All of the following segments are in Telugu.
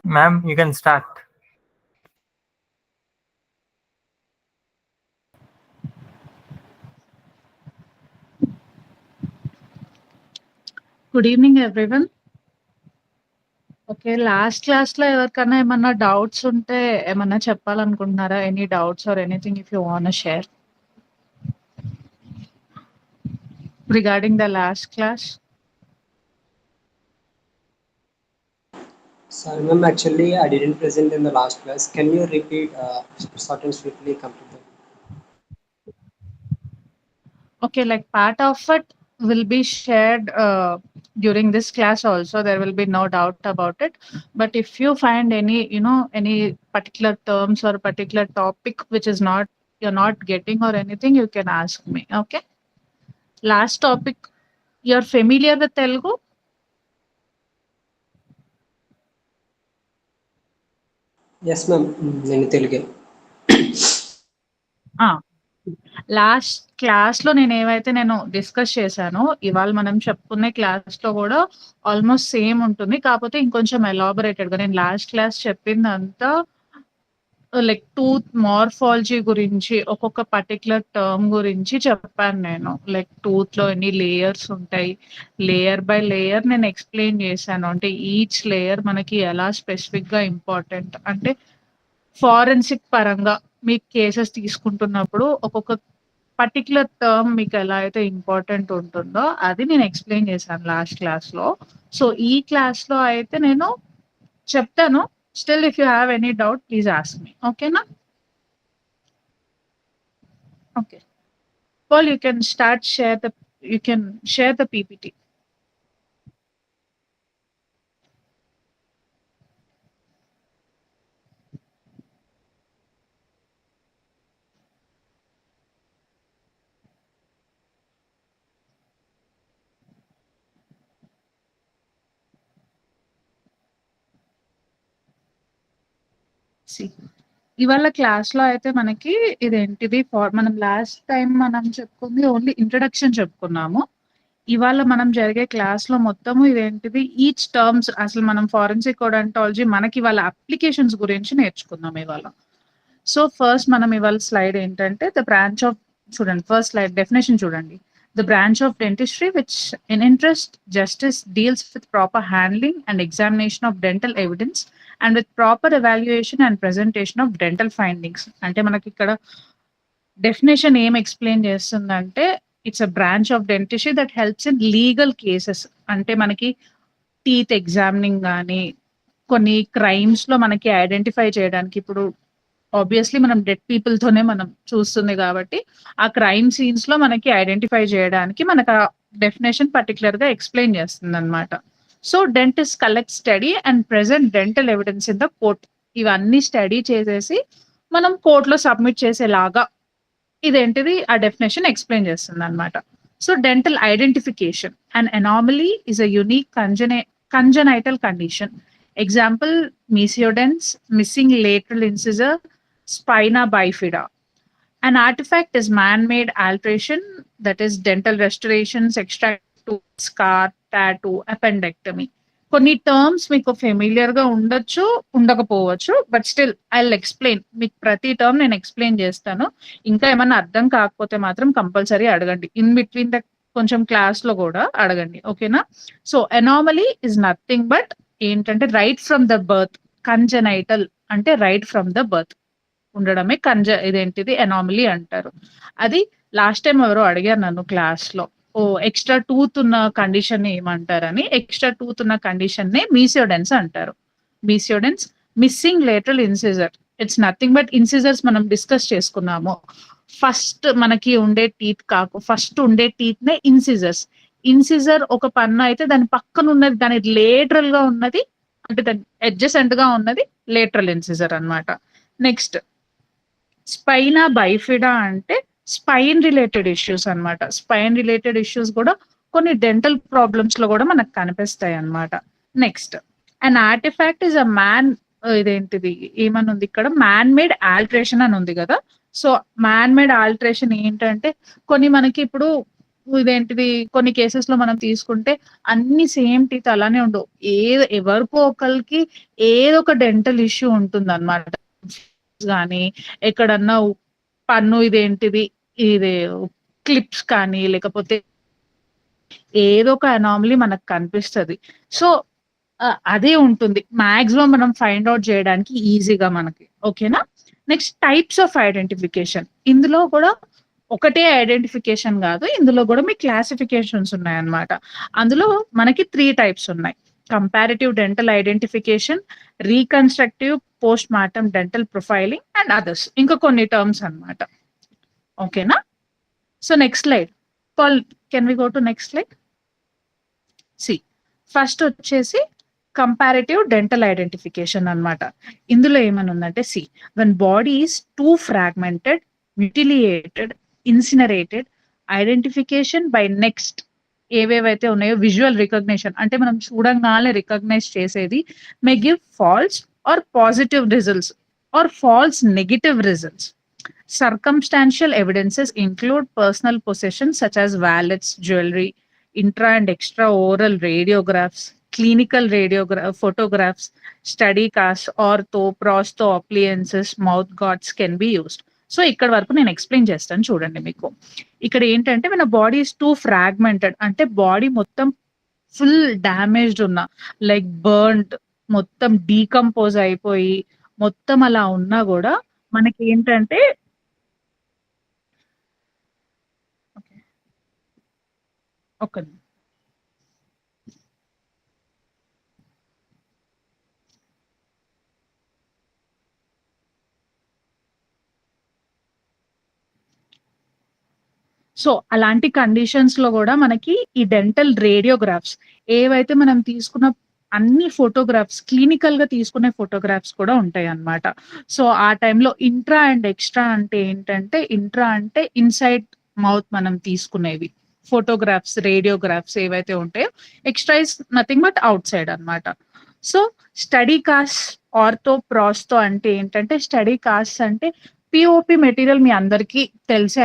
Ma'am, you can start. Good evening, everyone. Okay, last class లో ఎవరికైనా ఏమన్నా డౌట్స్ ఉంటే ఏమన్నా చెప్పాలనుకుంటున్నారా? Any doubts or anything if you want share regarding the last class? Sorry, ma'am. Actually, I didn't present in the last class. Can you repeat short and swiftly complete them? Okay, like part of it will be shared during this class also. There will be no doubt about it. But if you find any, any particular terms or particular topic which is not you're not getting or anything, you can ask me. Okay. Last topic, you're familiar with Telugu? Yes, ma'am. నేను తెలుగే. లాస్ట్ క్లాస్‌లో నేను డిస్కస్ చేశానో, ఇవాళ మనం చెప్పుకునే క్లాస్‌లో గూడా ఆల్‌మోస్ట్ సేమ్ ఉంటుంది. కాపోతే ఇంకొంచెం ఎలాబొరేటెడ్‌గా నేను లాస్ట్ క్లాస్ చెప్పిందంతా లైక్ టూత్ మార్ఫాలజీ గురించి, ఒక్కొక్క పర్టిక్యులర్ టర్మ్ గురించి చెప్పాను నేను. లైక్ టూత్‌లో ఎన్ని లేయర్స్ ఉంటాయి. లేయర్ బై లేయర్ నేను ఎక్స్‌ప్లెయిన్ చేశాను. అంటే ఈచ్ లేయర్ మనకి ఎలా స్పెసిఫిక్‌గా ఇంపార్టెంట్. అంటే ఫారెన్సిక్ పరంగా మీకు కేసెస్ తీసుకుంటున్నప్పుడు ఒక్కొక్క పర్టిక్యులర్ టర్మ్ మీకు ఎలా అయితే ఇంపార్టెంట్ ఉంటుందో అది నేను ఎక్స్‌ప్లెయిన్ చేశాను లాస్ట్ క్లాస్‌లో. సో, ఈ క్లాస్‌లో అయితే నేను చెప్తాను. Still if you have any doubt please ask me. ఓకేనా? Okay. Paul you can share the PPT. See ఇవాళ క్లాస్‌లో అయితే మనకి ఇదేంటిది మనం లాస్ట్ టైమ్ మనం చెప్పుకుంది ఓన్లీ ఇంట్రడక్షన్ చెప్పుకున్నాము. ఇవాళ మనం జరిగే క్లాస్‌లో మొత్తము ఇదేంటిది ఈచ్ టర్మ్స్ అసలు మనం ఫారెన్సిక్ ఓడాంటాలజీ మనకి వాళ్ళ అప్లికేషన్స్ గురించి నేర్చుకుందాం ఇవాళ. సో, ఫస్ట్ మనం ఇవాళ స్లైడ్ ఏంటంటే చూడండి ఫస్ట్ స్లైడ్ డెఫినిషన్ చూడండి. The branch of dentistry which in interest justice deals with proper handling and examination of dental evidence and with proper evaluation and presentation of dental findings. అంటే మనకి ఇక్కడ డెఫినిషన్ ఏం ఎక్స్‌ప్లెయిన్ చేస్తుందంటే it's a branch of dentistry that helps in legal cases. అంటే మనకి టీత్ ఎగ్జామినింగ్ గాని, కొన్ని క్రైమ్స్‌లో మనకి ఐడెంటిఫై చేయడానికి ఇప్పుడు ఆబ్వియస్లీ మనం డెడ్ పీపుల్ తోనే మనం చూస్తుంది కాబట్టి ఆ క్రైమ్ సీన్స్ లో మనకి ఐడెంటిఫై చేయడానికి మనకు ఆ డెఫినేషన్ పర్టికులర్ గా ఎక్స్ప్లెయిన్ చేస్తుంది అనమాట. So dentist collect study and present dental evidence in the court. ఇవన్నీ స్టడీ చేసేసి మనం కోర్టులో సబ్మిట్ చేసేలాగా ఇదేంటిది ఆ డెఫినేషన్ ఎక్స్ప్లెయిన్ చేస్తుంది అనమాట. So dental identification and anomaly is a unique congenital condition. Example, mesiodens, missing lateral incisor, spina bifida. An artifact is man-made alteration, that is dental restorations, extract tooth, scar, tattoo, appendectomy. కొన్ని టర్మ్స్ మీకు ఫెమిలియర్ గా ఉండొచ్చు, ఉండకపోవచ్చు. But still I will explain. మీకు ప్రతి టర్మ్ నేను ఎక్స్ప్లెయిన్ చేస్తాను. ఇంకా ఏమన్నా అర్థం కాకపోతే మాత్రం కంపల్సరీ అడగండి. ఇన్ బిట్వీన్ ద కొంచెం క్లాస్ లో కూడా అడగండి. ఓకేనా? So anomaly is nothing but ఏంటంటే right from the birth. Congenital అంటే రైట్ ఫ్రమ్ ద బర్త్ ఉండడమే ఇదేంటిది అనామలీ అంటారు. అది లాస్ట్ టైం ఎవరో అడిగారు నన్ను క్లాస్ లో, ఎక్స్ట్రా టూత్ ఉన్న కండిషన్ ఏమంటారని. ఎక్స్ట్రా టూత్ ఉన్న కండిషన్ నే మీసియోడెన్స్ అంటారు. Mesiodens, missing lateral incisor. It's nothing but incisors మనం డిస్కస్ చేసుకున్నాము. ఫస్ట్ మనకి ఉండే ఫస్ట్ ఉండే టీత్ నే ఇన్సిజర్స్. ఇన్సిజర్ ఒక పన్ను అయితే దాని పక్కన ఉన్నది, దాని లేటరల్ గా ఉన్నది, అంటే దాని అడ్జసెంట్ గా ఉన్నది లేటరల్ ఇన్సిజర్ అన్నమాట. నెక్స్ట్ స్పైనా బైఫిడా అంటే స్పైన్ రిలేటెడ్ ఇష్యూస్ అన్నమాట. స్పైన్ రిలేటెడ్ ఇష్యూస్ కూడా కొన్ని డెంటల్ ప్రాబ్లమ్స్ లో కూడా మనకు కనిపిస్తాయి అన్నమాట. Next and artefact is a ఇదేంటిది ఏమని ఉంది ఇక్కడ, మ్యాన్ మేడ్ ఆల్టరేషన్ అని ఉంది కదా. సో మ్యాన్ మేడ్ ఆల్టరేషన్ ఏంటంటే కొన్ని మనకి ఇప్పుడు ఇదేంటిది కొన్ని కేసెస్ లో మనం తీసుకుంటే అన్ని సేమ్ టీత్ అలానే ఉండవు. ఎవరికో ఒకరికి ఏదో ఒక డెంటల్ ఇష్యూ ఉంటుంది అనమాట. కానీ ఎక్కడన్నా పన్ను ఇదేంటిది ఇది క్లిప్స్ కానీ లేకపోతే ఏదో ఒక అనామలీ మనకు కనిపిస్తది. సో, అదే ఉంటుంది. మాక్సిమం మనం ఫైండ్ ఔట్ చేయడానికి ఈజీగా మనకి. ఓకేనా? Next types of identification. ఇందులో కూడా ఒకటే ఐడెంటిఫికేషన్ గాదు. ఇందులో గూడా మీకు క్లాసిఫికేషన్స్ ఉన్నాయన్నమాట. అందులో మనకి 3 టైప్స్ ఉన్నాయి. Comparative dental identification, reconstructive post mortem dental profiling and others. ఇంకా కొన్ని టర్మ్స్ అన్నమాట. ఓకేనా? So, next slide. Can we go to next slide? First వచ్చేసి కంపారిటివ్ డెంటల్ ఐడెంటిఫికేషన్ అన్నమాట. ఇందులో ఏమని ఉందంటే when body is too fragmented, mutilated, incinerated, identification by next ఏవేవైతే ఉన్నాయో విజువల్ రికగ్నిషన్ అంటే మనం చూడంగానే రికగ్నైజ్ చేసేది may give false or positive results or false negative results. Circumstantial evidences include personal possessions such as wallets, jewelry, intra and extra oral radiographs, clinical photographs, study casts, ortho, prosto appliances, mouth guards can be used. So ఇక్కడ వరకు నేను ఎక్స్ప్లెయిన్ చేస్తాను చూడండి మీకు. ఇక్కడ ఏంటంటే మన బాడీ ఇస్ టూ ఫ్రాగ్మెంటెడ్ అంటే బాడీ మొత్తం ఫుల్ డ్యామేజ్డ్ ఉన్న లైక్ బర్న్డ్ మొత్తం డీకంపోజ్ అయిపోయి మొత్తం అలా ఉన్నా కూడా మనకి ఏంటంటే ఒక్క సో అలాంటి కండిషన్స్ లో కూడా మనకి ఈ డెంటల్ రేడియోగ్రాఫ్స్ ఏవైతే మనం తీసుకున్న అన్ని ఫోటోగ్రాఫ్స్ క్లినికల్ గా తీసుకునే ఫోటోగ్రాఫ్స్ కూడా ఉంటాయి అన్నమాట. సో ఆ టైంలో ఇంట్రా అండ్ ఎక్స్ట్రా అంటే ఏంటంటే ఇంట్రా అంటే ఇన్సైడ్ మౌత్ మనం తీసుకునేవి ఫోటోగ్రాఫ్స్ రేడియోగ్రాఫ్స్ ఏవైతే ఉంటాయో, extra is nothing but outside అనమాట. So study cast ortho prostho అంటే ఏంటంటే స్టడీ కాస్ట్ అంటే పిఓపి మెటీరియల్ మీ అందరికీ తెలిసే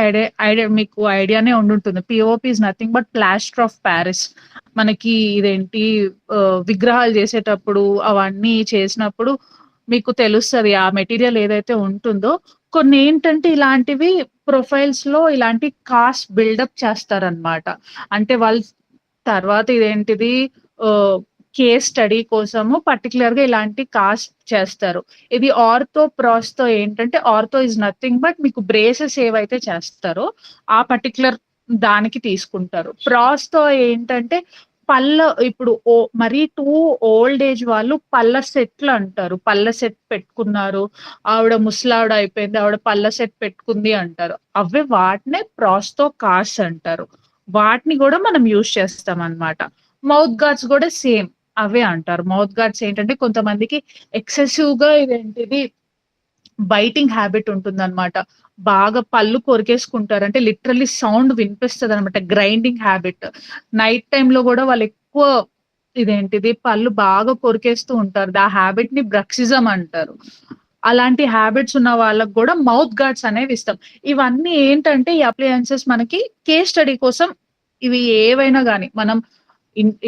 ఐడియా మీకు ఐడియానే ఉండుంటుంది. POP is nothing but plaster of Paris. మనకి ఇదేంటి విగ్రహాలు చేసేటప్పుడు అవన్నీ చేసినప్పుడు మీకు తెలుస్తుంది ఆ మెటీరియల్ ఏదైతే ఉంటుందో. కొన్ని ఏంటంటే ఇలాంటివి ప్రొఫైల్స్ లో ఇలాంటి కాస్ట్ బిల్డప్ చేస్తారనమాట. అంటే వాళ్ళు తర్వాత ఇదేంటిది కేస్ స్టడీ కోసము పర్టికులర్ గా ఇలాంటి కాస్ట్ చేస్తారు. ఇది ఆర్థో ప్రాస్తో ఏంటంటే ఆర్థో ఇస్ నథింగ్ బట్ మీకు బ్రేసెస్ ఏవైతే చేస్తారో ఆ పర్టికులర్ దానికి తీసుకుంటారు. ప్రాస్తో ఏంటంటే పళ్ళ ఇప్పుడు మరీ టూ ఓల్డ్ ఏజ్ వాళ్ళు పళ్ళ సెట్లు అంటారు. పళ్ళ సెట్ పెట్టుకున్నారు, ఆవిడ ముసలావిడ అయిపోయింది, ఆవిడ పళ్ళ సెట్ పెట్టుకుంది అంటారు. అవే వాటినే ప్రాస్తో కాస్ట్ అంటారు. వాటిని కూడా మనం యూజ్ చేస్తాం అన్నమాట. మౌత్ గార్డ్స్ కూడా సేమ్ అవే అంటారు. మౌత్ గార్డ్స్ ఏంటంటే కొంతమందికి ఎక్సెసివ్ గా ఇదేంటిది బైటింగ్ హ్యాబిట్ ఉంటుందన్నమాట. బాగా పళ్ళు కొరికేసుకుంటారు. అంటే లిటరల్లీ సౌండ్ వినిపిస్తది అనమాట. Grinding habit. నైట్ టైమ్ లో కూడా వాళ్ళు ఎక్కువ ఇదేంటిది పళ్ళు బాగా కొరికేస్తూ ఉంటారు. ఆ హ్యాబిట్ ని బ్రక్సిజం అంటారు. అలాంటి హ్యాబిట్స్ ఉన్న వాళ్ళకి కూడా మౌత్ గార్డ్స్ అనేవి ఇస్తాం. ఇవన్నీ ఏంటంటే ఈ అప్లయన్సెస్ మనకి కేస్ స్టడీ కోసం ఇవి ఏవైనా గానీ మనం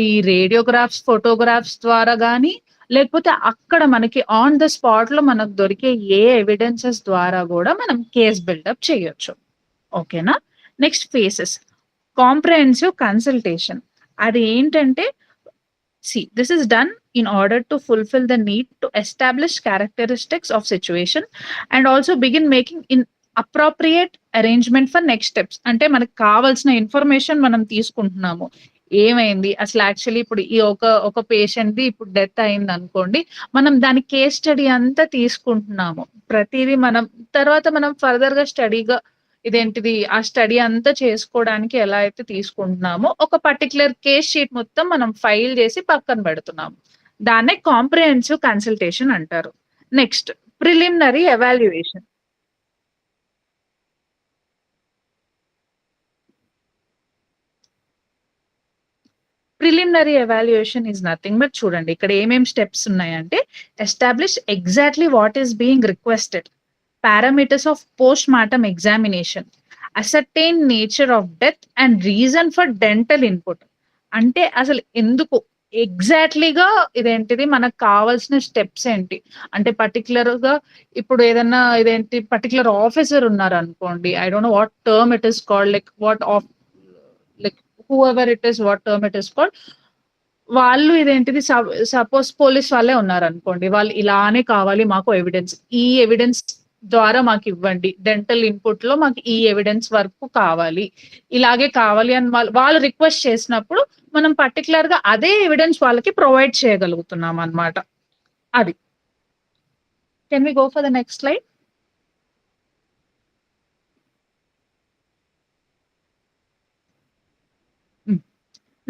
ఈ రేడియోగ్రాఫ్స్, ఫోటోగ్రాఫ్స్ ద్వారా గానీ లేకపోతే అక్కడ మనకి ఆన్ ద స్పాట్ లో మనకు దొరికే ఏ ఎవిడెన్సెస్ ద్వారా కూడా మనం కేస్ బిల్డప్ చేయొచ్చు. ఓకేనా? Next faces comprehensive consultation. అది ఏంటంటే this is done in order to fulfill the need to establish characteristics of situation and also begin making in appropriate arrangement for next steps. అంటే మనకు కావాల్సిన ఇన్ఫర్మేషన్ మనం తీసుకుంటున్నాము. ఏమైంది అసలు యాక్చువల్లీ ఇప్పుడు ఈ ఒక పేషెంట్ ది ఇప్పుడు డెత్ అయింది అనుకోండి, మనం దాని కేస్ స్టడీ అంతా తీసుకుంటున్నాము. ప్రతిదీ మనం తర్వాత మనం ఫర్దర్ గా స్టడీగా ఇదేంటిది ఆ స్టడీ అంతా చేసుకోవడానికి ఎలా అయితే తీసుకుంటున్నామో ఒక పర్టికులర్ కేస్ షీట్ మొత్తం మనం ఫైల్ చేసి పక్కన పెడుతున్నాము. దాన్నే కాంప్రహెన్సివ్ కన్సల్టేషన్ అంటారు. Next preliminary evaluation. Preliminary evaluation is nothing but చూడండి ఇక్కడ ఏమేం స్టెప్స్ ఉన్నాయంటే establish exactly what is being requested, parameters of post mortem examination, ascertain nature of death and reason for dental input. అంటే అసలు ఎందుకు ఎగ్జాక్ట్లీగా ఇదేంటిది మనకు కావాల్సిన స్టెప్స్ ఏంటి, అంటే పర్టికులర్ గా ఇప్పుడు ఏదన్నా ఇదేంటి పర్టికులర్ ఆఫీసర్ ఉన్నారు అనుకోండి, I don't know what term it is called, like what of like who ever it is what term it is called, వాళ్ళు ఇదేంటిది సపోజ్ పోలీస్ వాళ్ళే ఉన్నారనుకోండి, వాళ్ళు ఇలానే కావాలి మాకు ఎవిడెన్స్, ఈ ఎవిడెన్స్ ద్వారా మాకు ఇవ్వండి, డెంటల్ ఇన్పుట్ లో మాకు ఈ ఎవిడెన్స్ వరకు కావాలి, ఇలాగే కావాలి అని వాళ్ళు రిక్వెస్ట్ చేసినప్పుడు మనం పర్టికులర్ గా అదే ఎవిడెన్స్ వాళ్ళకి ప్రొవైడ్ చేయగలుగుతున్నాం అన్నమాట. అది. Can we go for the next slide?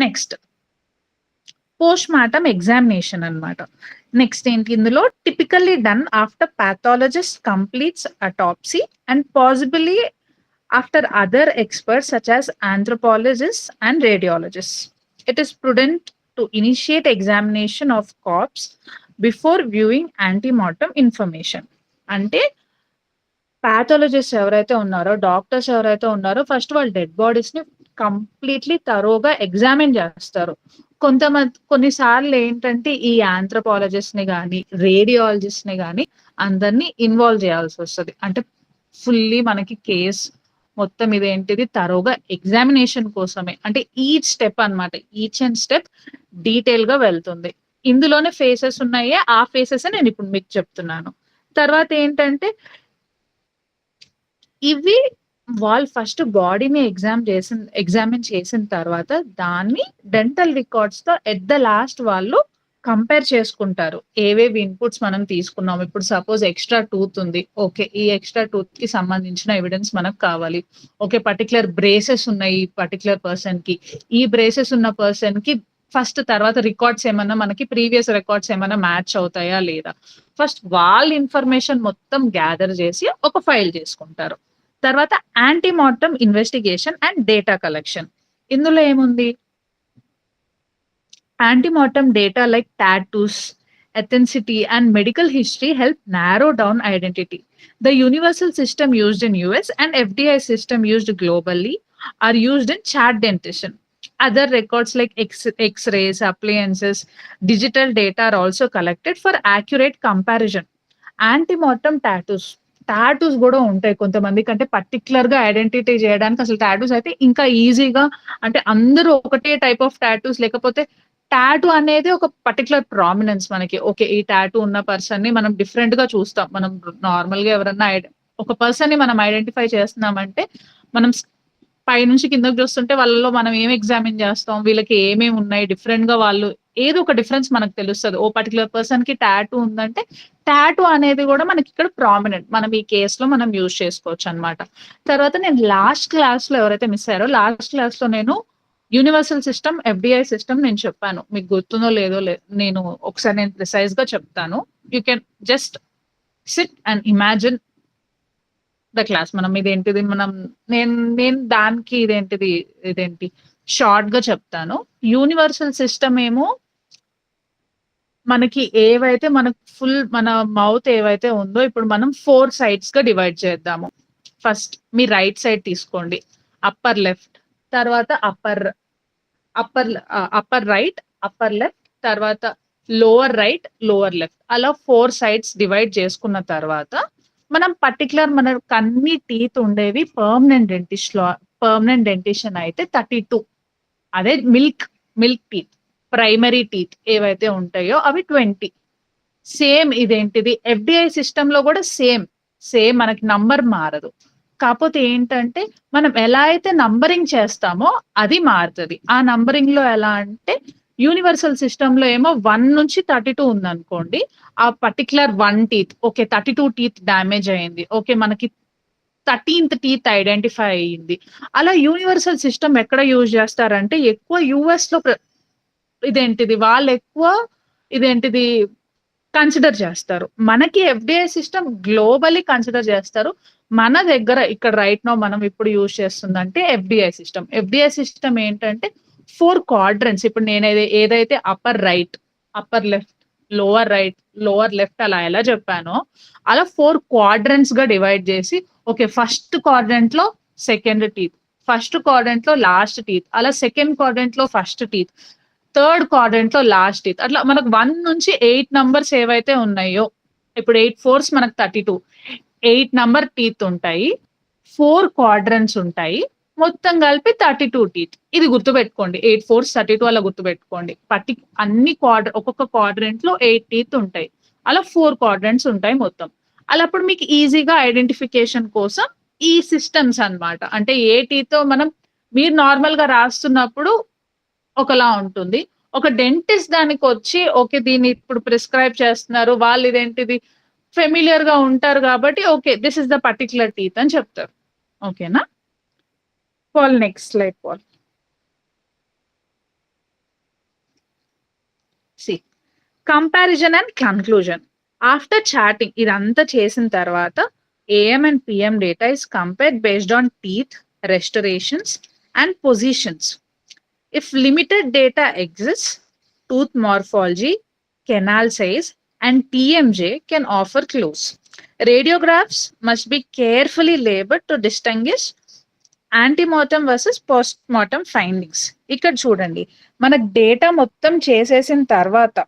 Next post mortem examination అన్నమాట. నెక్స్ట్ ఏంటి ఇందులో, typically done after pathologist completes autopsy and possibly after other experts such as anthropologists and radiologists. It is prudent to initiate examination of corpse before viewing antemortem information. అంటే పాథాలజిస్ట్ ఎవరైతే ఉన్నారో, డాక్టర్స్ ఎవరైతే ఉన్నారో ఫస్ట్ వాళ్ళు డెడ్ బాడీస్ ని కంప్లీట్లీ తరోగా ఎగ్జామిన్ చేస్తారు. కొన్నిసార్లు ఏంటంటే ఈ ఆంథ్రోపాలజిస్ట్ ని కానీ రేడియాలజిస్ట్ ని కానీ అందరినీ ఇన్వాల్వ్ చేయాల్సి వస్తుంది. అంటే ఫుల్లీ మనకి కేస్ మొత్తం ఇదేంటిది తరోగా ఎగ్జామినేషన్ కోసమే, అంటే ఈచ్ స్టెప్ అన్నమాట, ఈచ్ అండ్ స్టెప్ డీటెయిల్ గా వెళ్తుంది. ఇందులోనే ఫేసెస్ ఉన్నాయి, ఆ ఫేసెస్ నేను ఇప్పుడు మీకు చెప్తున్నాను. తర్వాత ఏంటంటే ఇవి వాళ్ళు ఫస్ట్ బాడీని ఎగ్జామిన్ చేసిన తర్వాత దాన్ని డెంటల్ రికార్డ్స్ తో ఎట్ ద లాస్ట్ వాళ్ళు కంపేర్ చేసుకుంటారు. ఏవేవి ఇన్పుట్స్ మనం తీసుకున్నాం, ఇప్పుడు సపోజ్ ఎక్స్ట్రా టూత్ ఉంది, ఓకే ఈ ఎక్స్ట్రా టూత్ కి సంబంధించిన ఎవిడెన్స్ మనకు కావాలి, ఓకే పర్టికులర్ బ్రేసెస్ ఉన్నాయి పర్టికులర్ పర్సన్ కి, ఈ బ్రేసెస్ ఉన్న పర్సన్ కి ఫస్ట్ తర్వాత రికార్డ్స్ ఏమన్నా మనకి ప్రీవియస్ రికార్డ్స్ ఏమన్నా మ్యాచ్ అవుతాయా లేదా, ఫస్ట్ వాళ్ళ ఇన్ఫర్మేషన్ మొత్తం గ్యాదర్ చేసి ఒక ఫైల్ చేసుకుంటారు. తర్వాత యాంటీమార్టం ఇన్వెస్టిగేషన్ అండ్ డేటా కలెక్షన్. ఇందులో ఏముంది, antemortem data like tattoos, ethnicity, and medical history help narrow down identity. The universal system used in US and FDI system used globally are used in chat dentition. Other records like X-rays, appliances, digital data are also collected for accurate comparison. Antemortem tattoos కూడా ఉంటాయి కొంతమందికి, అంటే పర్టికులర్ గా ఐడెంటిటీ చేయడానికి అసలు టాటూస్ అయితే ఇంకా ఈజీగా, అంటే అందరూ ఒకటే టైప్ ఆఫ్ టాటూస్ లేకపోతే టాటూ అనేది ఒక పర్టికులర్ ప్రామినెన్స్ మనకి, ఓకే ఈ టాటూ ఉన్న పర్సన్ ని మనం డిఫరెంట్ గా చూస్తాం. మనం నార్మల్ గా ఎవరన్నా ఒక పర్సన్ ని మనం ఐడెంటిఫై చేస్తున్నామంటే మనం పై నుంచి కిందకు చూస్తుంటే వాళ్ళలో మనం ఏం ఎగ్జామిన్ చేస్తాం, వీళ్ళకి ఏమేమి ఉన్నాయి డిఫరెంట్ గా, వాళ్ళు ఏదో ఒక డిఫరెన్స్ మనకు తెలుస్తుంది. ఓ పర్టికులర్ పర్సన్ కి టాటూ ఉందంటే టాటూ అనేది కూడా మనకి ఇక్కడ ప్రామినెంట్, మనం ఈ కేసులో మనం యూజ్ చేసుకోవచ్చు అన్నమాట. తర్వాత నేను లాస్ట్ క్లాస్ లో ఎవరైతే మిస్ అయ్యారో, లాస్ట్ క్లాస్ లో నేను యూనివర్సల్ సిస్టమ్ ఎఫ్డిఐ సిస్టమ్ నేను చెప్పాను, మీకు గుర్తుందో లేదో నేను ఒకసారి నేను ప్రిసైజ్ గా చెప్తాను. You can just SIT and imagine the class. మనం ఇదేంటిది నేను దానికి ఇదేంటి షార్ట్ గా చెప్తాను. యూనివర్సల్ సిస్టమ్ ఏమో మనకి ఏవైతే మనకు ఫుల్ మన మౌత్ ఏవైతే ఉందో ఇప్పుడు మనం 4 సైడ్స్ గా డివైడ్ చేద్దాము. ఫస్ట్ మీ రైట్ సైడ్ తీసుకోండి, అప్పర్ లెఫ్ట్, తర్వాత అప్పర్ రైట్, అప్పర్ లెఫ్ట్, తర్వాత లోవర్ రైట్, లోవర్ లెఫ్ట్, అలా 4 సైడ్స్ డివైడ్ చేసుకున్న తర్వాత మనం పర్టికులర్ మనకు అన్ని టీత్ ఉండేవి పర్మనెంట్ డెంటిషన్ అయితే 32, అదే మిల్క్ టీత్ ప్రైమరీ టీత్ ఏవైతే ఉంటాయో అవి 20. సేమ్ ఇదేంటిది ఎఫ్డిఐ సిస్టమ్ లో కూడా సేమ్ మనకి నంబర్ మారదు, కాకపోతే ఏంటంటే మనం ఎలా అయితే నంబరింగ్ చేస్తామో అది మారుతుంది. ఆ నంబరింగ్ లో ఎలా అంటే యూనివర్సల్ సిస్టమ్ లో ఏమో 1 నుంచి 32 ఉందనుకోండి, ఆ particular 1 teeth, okay 32 teeth damage అయింది, ఓకే మనకి 13th టీత్ ఐడెంటిఫై అయ్యింది. అలా యూనివర్సల్ సిస్టమ్ ఎక్కడ యూజ్ చేస్తారంటే ఎక్కువ యుఎస్ లో వాళ్ళు ఎక్కువ కన్సిడర్ చేస్తారు. మనకి ఎఫ్డిఐ సిస్టమ్ గ్లోబలీ కన్సిడర్ చేస్తారు. మన దగ్గర ఇక్కడ రైట్ నో మనం ఇప్పుడు యూజ్ చేస్తుందంటే ఎఫ్డిఐ సిస్టమ్ ఏంటంటే 4 క్వాడ్రంట్స్. ఇప్పుడు నేను ఏదైతే upper right, upper left, lower right, lower left అలా చెప్పానో అలా 4 క్వాడ్రంట్స్ గా డివైడ్ చేసి, ఓకే ఫస్ట్ క్వాడ్రంట్ లో సెకండ్ టీత్, ఫస్ట్ క్వాడ్రంట్ లో లాస్ట్ టీత్, అలా సెకండ్ క్వాడ్రంట్ లో ఫస్ట్ టీత్, థర్డ్ క్వాడ్రంట్ లో లాస్ట్ టీత్, అట్లా మనకు 1 నుంచి 8 నంబర్స్ ఏవైతే ఉన్నాయో, ఇప్పుడు 8 4s మనకు 32, 8 నంబర్ టీత్ ఉంటాయి, 4 క్వాడ్రంట్స్ ఉంటాయి, మొత్తం కలిపి 32 టీత్. ఇది గుర్తుపెట్టుకోండి, 8 4s 32 అలా గుర్తుపెట్టుకోండి. అన్ని ఒక్కొక్క క్వాడ్రంట్ లో 8 టీత్ ఉంటాయి, అలా 4 క్వాడ్రంట్స్ ఉంటాయి మొత్తం. అలా అప్పుడు మీకు ఈజీగా ఐడెంటిఫికేషన్ కోసం ఈ సిస్టమ్స్ అన్నమాట. అంటే ఏ టీతో మనం, మీరు నార్మల్ గా రాస్తున్నప్పుడు ఒకలా ఉంటుంది, ఒక డెంటిస్ట్ దానికి వచ్చి ఓకే దీన్ని ఇప్పుడు ప్రిస్క్రైబ్ చేస్తున్నారు, వాళ్ళు ఇదేంటిది ఫెమిలియర్ గా ఉంటారు కాబట్టి okay this is the particular teeth అని చెప్తారు. ఓకేనా? Paul next slide Paul. C comparison and conclusion. After charting ఇదంతా చేసిన తర్వాత AM and PM data is compared based on teeth, restorations and positions. If limited data exists, tooth morphology, canal size and TMJ can offer clues. Radiographs must be carefully labeled to distinguish antemortem versus post mortem findings. ఇక్కడ చూడండి, మనకు డేటా మొత్తం చేసేసిన తర్వాత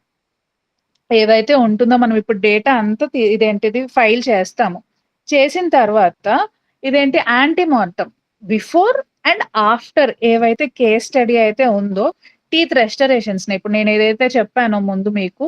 ఏదైతే ఉంటుందో, మనం ఇప్పుడు డేటా అంతా ఇదేంటిది ఫైల్ చేస్తాము, చేసిన తర్వాత ఇదేంటి యాంటీమార్టం బిఫోర్ అండ్ ఆఫ్టర్ ఏవైతే కేస్ స్టడీ అయితే ఉందో టీత్ రెస్టరేషన్స్ ని, ఇప్పుడు నేను ఏదైతే చెప్పానో ముందు మీకు,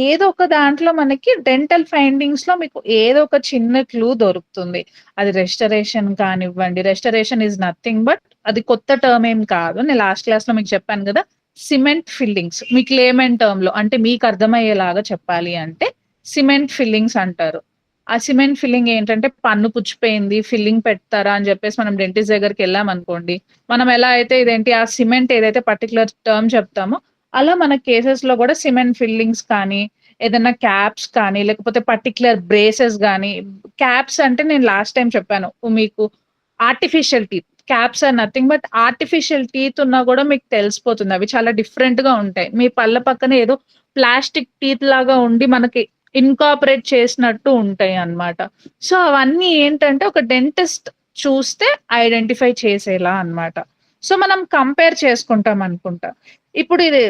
ఏదో ఒక దాంట్లో మనకి డెంటల్ ఫైండింగ్స్ లో మీకు ఏదో ఒక చిన్న క్లూ దొరుకుతుంది. అది రెస్టరేషన్ కానివ్వండి, రెస్టరేషన్ ఈజ్ నథింగ్ బట్ అది కొత్త టర్మ్ ఏం కాదు, నేను లాస్ట్ క్లాస్ లో మీకు చెప్పాను కదా, సిమెంట్ ఫిల్లింగ్స్. మీకు లేమన్ టర్మ్ లో అంటే మీకు అర్థమయ్యేలాగా చెప్పాలి అంటే సిమెంట్ ఫిల్లింగ్స్ అంటారు. ఆ సిమెంట్ ఫిల్లింగ్ ఏంటంటే, పన్ను పుచ్చిపోయింది ఫిల్లింగ్ పెడతారా అని చెప్పేసి మనం డెంటిస్ట్ దగ్గరికి వెళ్ళాం అనుకోండి, మనం ఎలా అయితే ఇదేంటి ఆ సిమెంట్ ఏదైతే పర్టికులర్ టర్మ్ చెప్తామో, అలా మన కేసెస్ లో కూడా సిమెంట్ ఫిల్లింగ్స్ కానీ, ఏదైనా క్యాప్స్ కానీ, లేకపోతే పర్టికులర్ బ్రేసెస్ కానీ. క్యాప్స్ అంటే నేను లాస్ట్ టైం చెప్పాను మీకు, artificial teeth caps are nothing but artificial teeth ఉన్నా కూడా మీకు తెలిసిపోతుంది, అవి చాలా డిఫరెంట్ గా ఉంటాయి. మీ పళ్ళ పక్కన ఏదో ప్లాస్టిక్ టీత్ లాగా ఉండి మనకి ఇన్కాపరేట్ చేసినట్టు ఉంటాయి అన్నమాట. సో అవన్నీ ఏంటంటే ఒక డెంటిస్ట్ చూస్తే ఐడెంటిఫై చేసేలా అన్నమాట. సో మనం కంపేర్ చేసుకుంటాం అనుకుంటా, ఇప్పుడు ఇది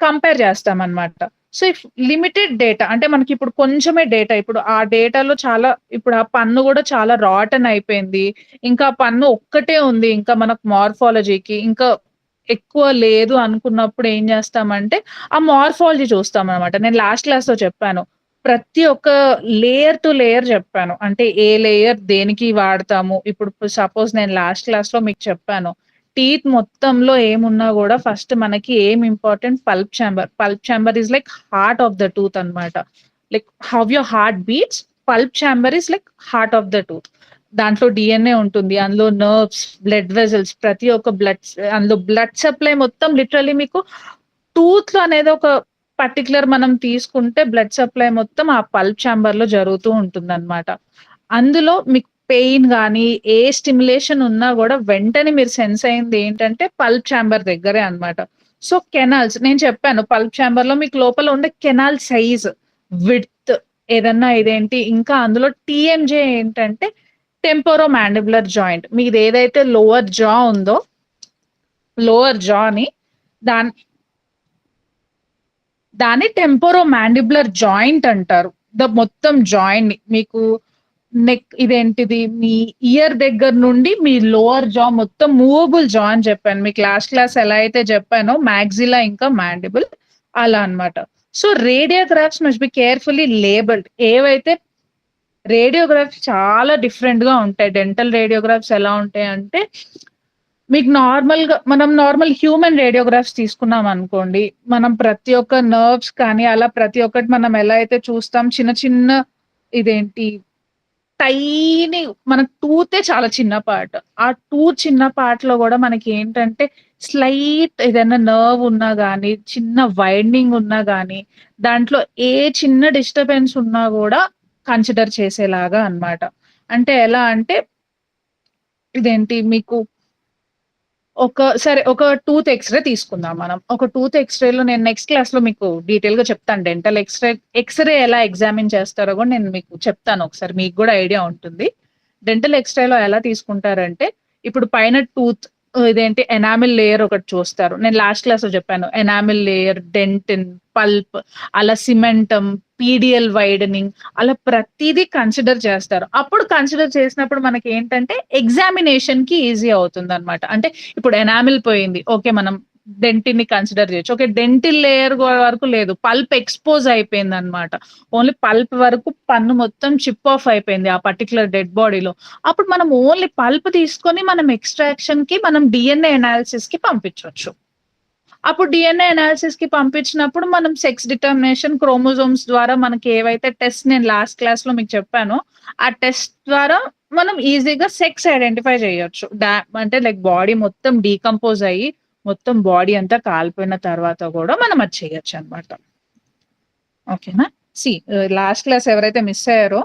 కంపేర్ చేస్తాం అన్నమాట. సో ఇఫ్ లిమిటెడ్ డేటా అంటే మనకి ఇప్పుడు కొంచెమే డేటా, ఇప్పుడు ఆ డేటాలో చాలా, ఇప్పుడు ఆ పన్ను కూడా చాలా రాటన్ అయిపోయింది, ఇంకా పన్ను ఒక్కటే ఉంది, ఇంకా మనకు మార్ఫాలజీకి ఇంకా ఎక్కువ లేదు అనుకున్నప్పుడు ఏం చేస్తామంటే ఆ మార్ఫాలజీ చూస్తాం అనమాట. నేను లాస్ట్ క్లాస్ లో చెప్పాను, ప్రతి ఒక్క లేయర్ టు లేయర్ చెప్పాను, అంటే ఏ లేయర్ దేనికి వాడతాము. ఇప్పుడు సపోజ్ నేను లాస్ట్ క్లాస్ లో మీకు చెప్పాను, టీత్ మొత్తంలో ఏమున్నా కూడా ఫస్ట్ మనకి ఏం important, pulp chamber. Pulp chamber is like heart of the tooth అన్నమాట. Like how your heart beats, pulp chamber is like heart of the tooth. దాంట్లో DNA ఉంటుంది, అందులో నర్వ్స్, బ్లడ్ వెజల్స్, ప్రతి ఒక్క అందులో బ్లడ్ సప్లై మొత్తం లిటరల్లీ మీకు టూత్ లో అనేది ఒక పర్టికులర్ మనం తీసుకుంటే బ్లడ్ సప్లై మొత్తం ఆ పల్ప్ ఛాంబర్ లో జరుగుతూ ఉంటుంది అనమాట. అందులో మీకు పెయిన్ గానీ ఏ స్టిమ్యులేషన్ ఉన్నా కూడా వెంటనే మీరు సెన్స్ అయింది ఏంటంటే పల్ప్ ఛాంబర్ దగ్గరే అన్నమాట. సో కెనాల్స్ నేను చెప్పాను, పల్ప్ ఛాంబర్ లో మీకు లోపల ఉండే కెనాల్ సైజ్, విడ్త్, ఏదన్నా ఇదేంటి, ఇంకా అందులో TMJ ఏంటంటే టెంపోరో మాండిబులర్ జాయింట్. మీది ఏదైతే లోవర్ జా ఉందో, లోవర్ జాని దాన్ని టెంపోరో మాండిబులర్ జాయింట్ అంటారు. మొత్తం జాయింట్ ని మీకు నెక్ ఇదేంటిది మీ ఇయర్ దగ్గర నుండి మీ లోవర్ జా మొత్తం మూవబుల్ జా అని చెప్పాను మీకు లాస్ట్ క్లాస్ ఎలా అయితే చెప్పానో, మ్యాక్సిలా ఇంకా మాండిబుల్ అలా అన్నమాట. So radiographs must be carefully labelled. ఏవైతే రేడియోగ్రాఫ్స్ చాలా డిఫరెంట్ గా ఉంటాయి. డెంటల్ రేడియోగ్రాఫ్స్ ఎలా ఉంటాయి అంటే, మీకు మనం నార్మల్ హ్యూమన్ రేడియోగ్రాఫ్స్ తీసుకున్నాం అనుకోండి, మనం ప్రతి ఒక్క నర్వ్స్ కానీ అలా ప్రతి ఒక్కటి మనం ఎలా అయితే చూస్తాం, చిన్న చిన్న ఇదేంటి టైనీ, మన టూతే చాలా చిన్న పార్ట్, ఆ టూత్ చిన్న పార్ట్ లో కూడా మనకి ఏంటంటే స్లైట్ ఏదైనా నర్వ్ ఉన్నా గానీ, చిన్న వైండింగ్ ఉన్నా గానీ, దాంట్లో ఏ చిన్న డిస్టర్బెన్స్ ఉన్నా కూడా కన్సిడర్ చేసేలాగా అన్నమాట. అంటే ఎలా అంటే ఇదేంటి మీకు ఒక టూత్ ఎక్స్‌రే తీసుకుందాం మనం. ఒక టూత్ ఎక్స్‌రేలో నేను నెక్స్ట్ క్లాస్‌లో మీకు డీటెయిల్‌గా చెప్తాను. డెంటల్ ఎక్స్‌రే ఎలా ఎగ్జామిన్ చేస్తారో కూడా నేను మీకు చెప్తాను ఒకసారి, మీకు కూడా ఐడియా ఉంటుంది. డెంటల్ ఎక్స్రేలో ఎలా తీసుకుంటారంటే ఇప్పుడు పైన టూత్ ఇదేంటి ఎనామిల్ లేయర్ ఒకటి చూస్తారు. నేను లాస్ట్ క్లాస్‌లో చెప్పాను. ఎనామిల్ లేయర్, డెంటిన్, పల్ప్, అలా సిమెంటం, పీడియల్ వైడనింగ్ అలా ప్రతీదీ కన్సిడర్ చేస్తారు. అప్పుడు కన్సిడర్ చేసినప్పుడు మనకేంటంటే ఎగ్జామినేషన్‌కి ఈజీ అవుతుందన్నమాట. అంటే ఇప్పుడు ఎనామిల్ పోయింది. ఓకే. మనం డెంటిన్‌ని కన్సిడర్ చేయొచ్చు. ఓకే. డెంటిల్ లేయర్ వరకు లేదు. పల్ప్ ఎక్స్‌పోజ్ అయిపోయిందన్నమాట. ఓన్లీ పల్ప్ వరకు పన్ను మొత్తం చిప్ ఆఫ్ అయిపోయింది ఆ పర్టిక్యులర్ డెడ్ బాడీలో. అప్పుడు మనం ఓన్లీ పల్ప్ తీసుకొని మనం ఎక్స్‌ట్రాక్షన్‌కి మనం డీఎన్ఏ అనాలిసిస్‌కి పంపించొచ్చు. అప్పుడు డీఎన్ఏ అనాలిసిస్‌కి పంపించినప్పుడు మనం సెక్స్ డిటర్మినేషన్ క్రోమోజోమ్స్ ద్వారా మనకి ఏవైతే టెస్ట్ నేను లాస్ట్ క్లాస్‌లో మీకు చెప్పానో, ఆ టెస్ట్ ద్వారా మనం ఈజీగా సెక్స్ ఐడెంటిఫై చేయొచ్చు. అంటే లైక్ బాడీ మొత్తం డీకంపోజ్ అయ్యి, మొత్తం బాడీ అంతా కాలిపోయిన తర్వాత గూడా మనం అది చేయొచ్చనమాట. ఓకేనా? లాస్ట్ క్లాస్ ఎవరైతే మిస్ అయ్యారో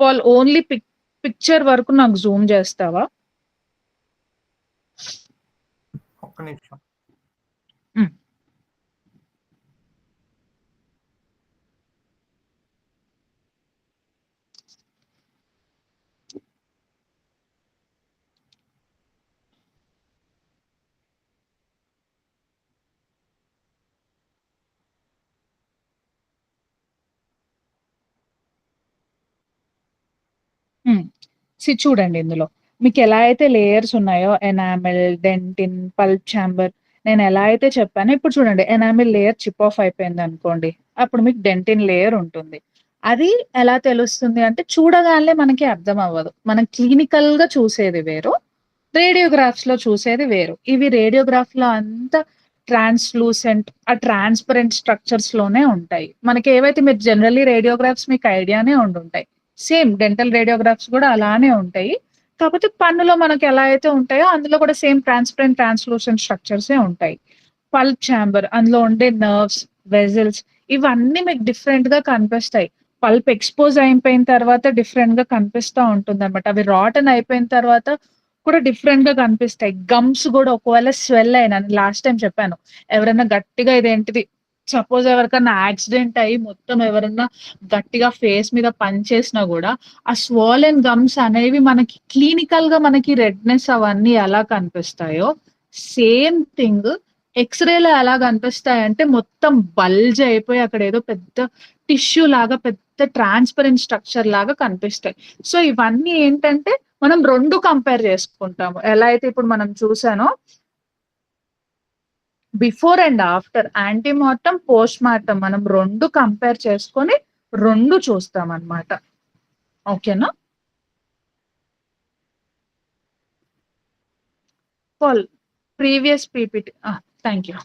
వాళ్ళు ఓన్లీ పిక్చర్ వరకు నాకు జూమ్ చేస్తావా? ఒక్క నిమిషం. హ్మ్. హ్మ్. చూడండి ఇందులో. మీకెలా అయితే లేయర్స్ ఉన్నాయో ఎనామెల్, డెంటిన్, పల్ప్ చాంబర్ నేనెలా అయితే చెప్పానో ఇప్పుడు చూడండి ఎనామెల్ లేయర్ చిప్ ఆఫ్ అయిపోయిందనుకోండి. అప్పుడు మీకు డెంటిన్ లేయర్ ఉంటుంది. అది ఎలా తెలుస్తుంది అంటే చూడగానే మనకి అర్థం అవ్వదు. మనం క్లినికల్‌గా చూసేది వేరు. రేడియోగ్రాఫ్స్‌లో చూసేది వేరు. ఇవి రేడియోగ్రాఫ్‌లో అంతా ట్రాన్స్‌లూసెంట్ ట్రాన్స్‌పరెంట్ స్ట్రక్చర్స్‌లోనే ఉంటాయి. మనకేవైతే మీరు జనరల్లీ రేడియోగ్రాఫ్స్ మీకు ఐడియానే ఉండుంటాయి. సేమ్ డెంటల్ రేడియోగ్రాఫ్స్ గూడా అలానే ఉంటాయి. కాపోతే పన్నులో మనకెలా అయితే ఉంటాయో అందులో కూడా సేమ్ ట్రాన్స్‌పరెంట్, ట్రాన్స్‌లూసెంట్ స్ట్రక్చర్సే ఉంటాయి. పల్ప్ చాంబర్ అందులో ఉండే నర్వ్స్, వెసెల్స్ ఇవన్నీ మీకు డిఫరెంట్‌గా కనిపిస్తాయి. పల్ప్ ఎక్స్‌పోజ్ అయిపోయిన తర్వాత డిఫరెంట్‌గా కనిపిస్తా ఉంటుందన్నమాట. అవి రాటన్ అయిపోయిన తర్వాత కూడా డిఫరెంట్‌గా కనిపిస్తాయి. గమ్స్ గూడా ఒకవేళ స్వెల్ అయినా లాస్ట్ టైమ్ చెప్పాను. ఎవరైనా గట్టిగా ఇదేంటిది సపోజ్ ఎవరికన్నా యాక్సిడెంట్ అయ్యి మొత్తం ఎవరన్నా గట్టిగా ఫేస్ మీద పంచ్ చేసినా గూడా, ఆ స్వోలెన్ గమ్స్ అనేవి మనకి క్లినికల్‌గా మనకి రెడ్‌నెస్ అవన్నీ ఎలా కనిపిస్తాయో, సేమ్ థింగ్ ఎక్స్‌రేలో ఎలా కనిపిస్తాయంటే మొత్తం బల్జ్ అయిపోయి అక్కడేదో పెద్ద టిష్యూ లాగా పెద్ద ట్రాన్స్‌పరెంట్ స్ట్రక్చర్ లాగా కనిపిస్తాయి. సో, ఇవన్నీ ఏంటంటే మనం 2 కంపేర్ చేసుకుంటాము. ఎలా అయితే ఇప్పుడు మనం చూసానో బిఫోర్ అండ్ ఆఫ్టర్ యాంటీమార్టం, పోస్ట్‌మార్టం మనం 2 కంపేర్ చేసుకొని 2 చూస్తామన్నమాట. ఓకేనా? Previous PPT thank you.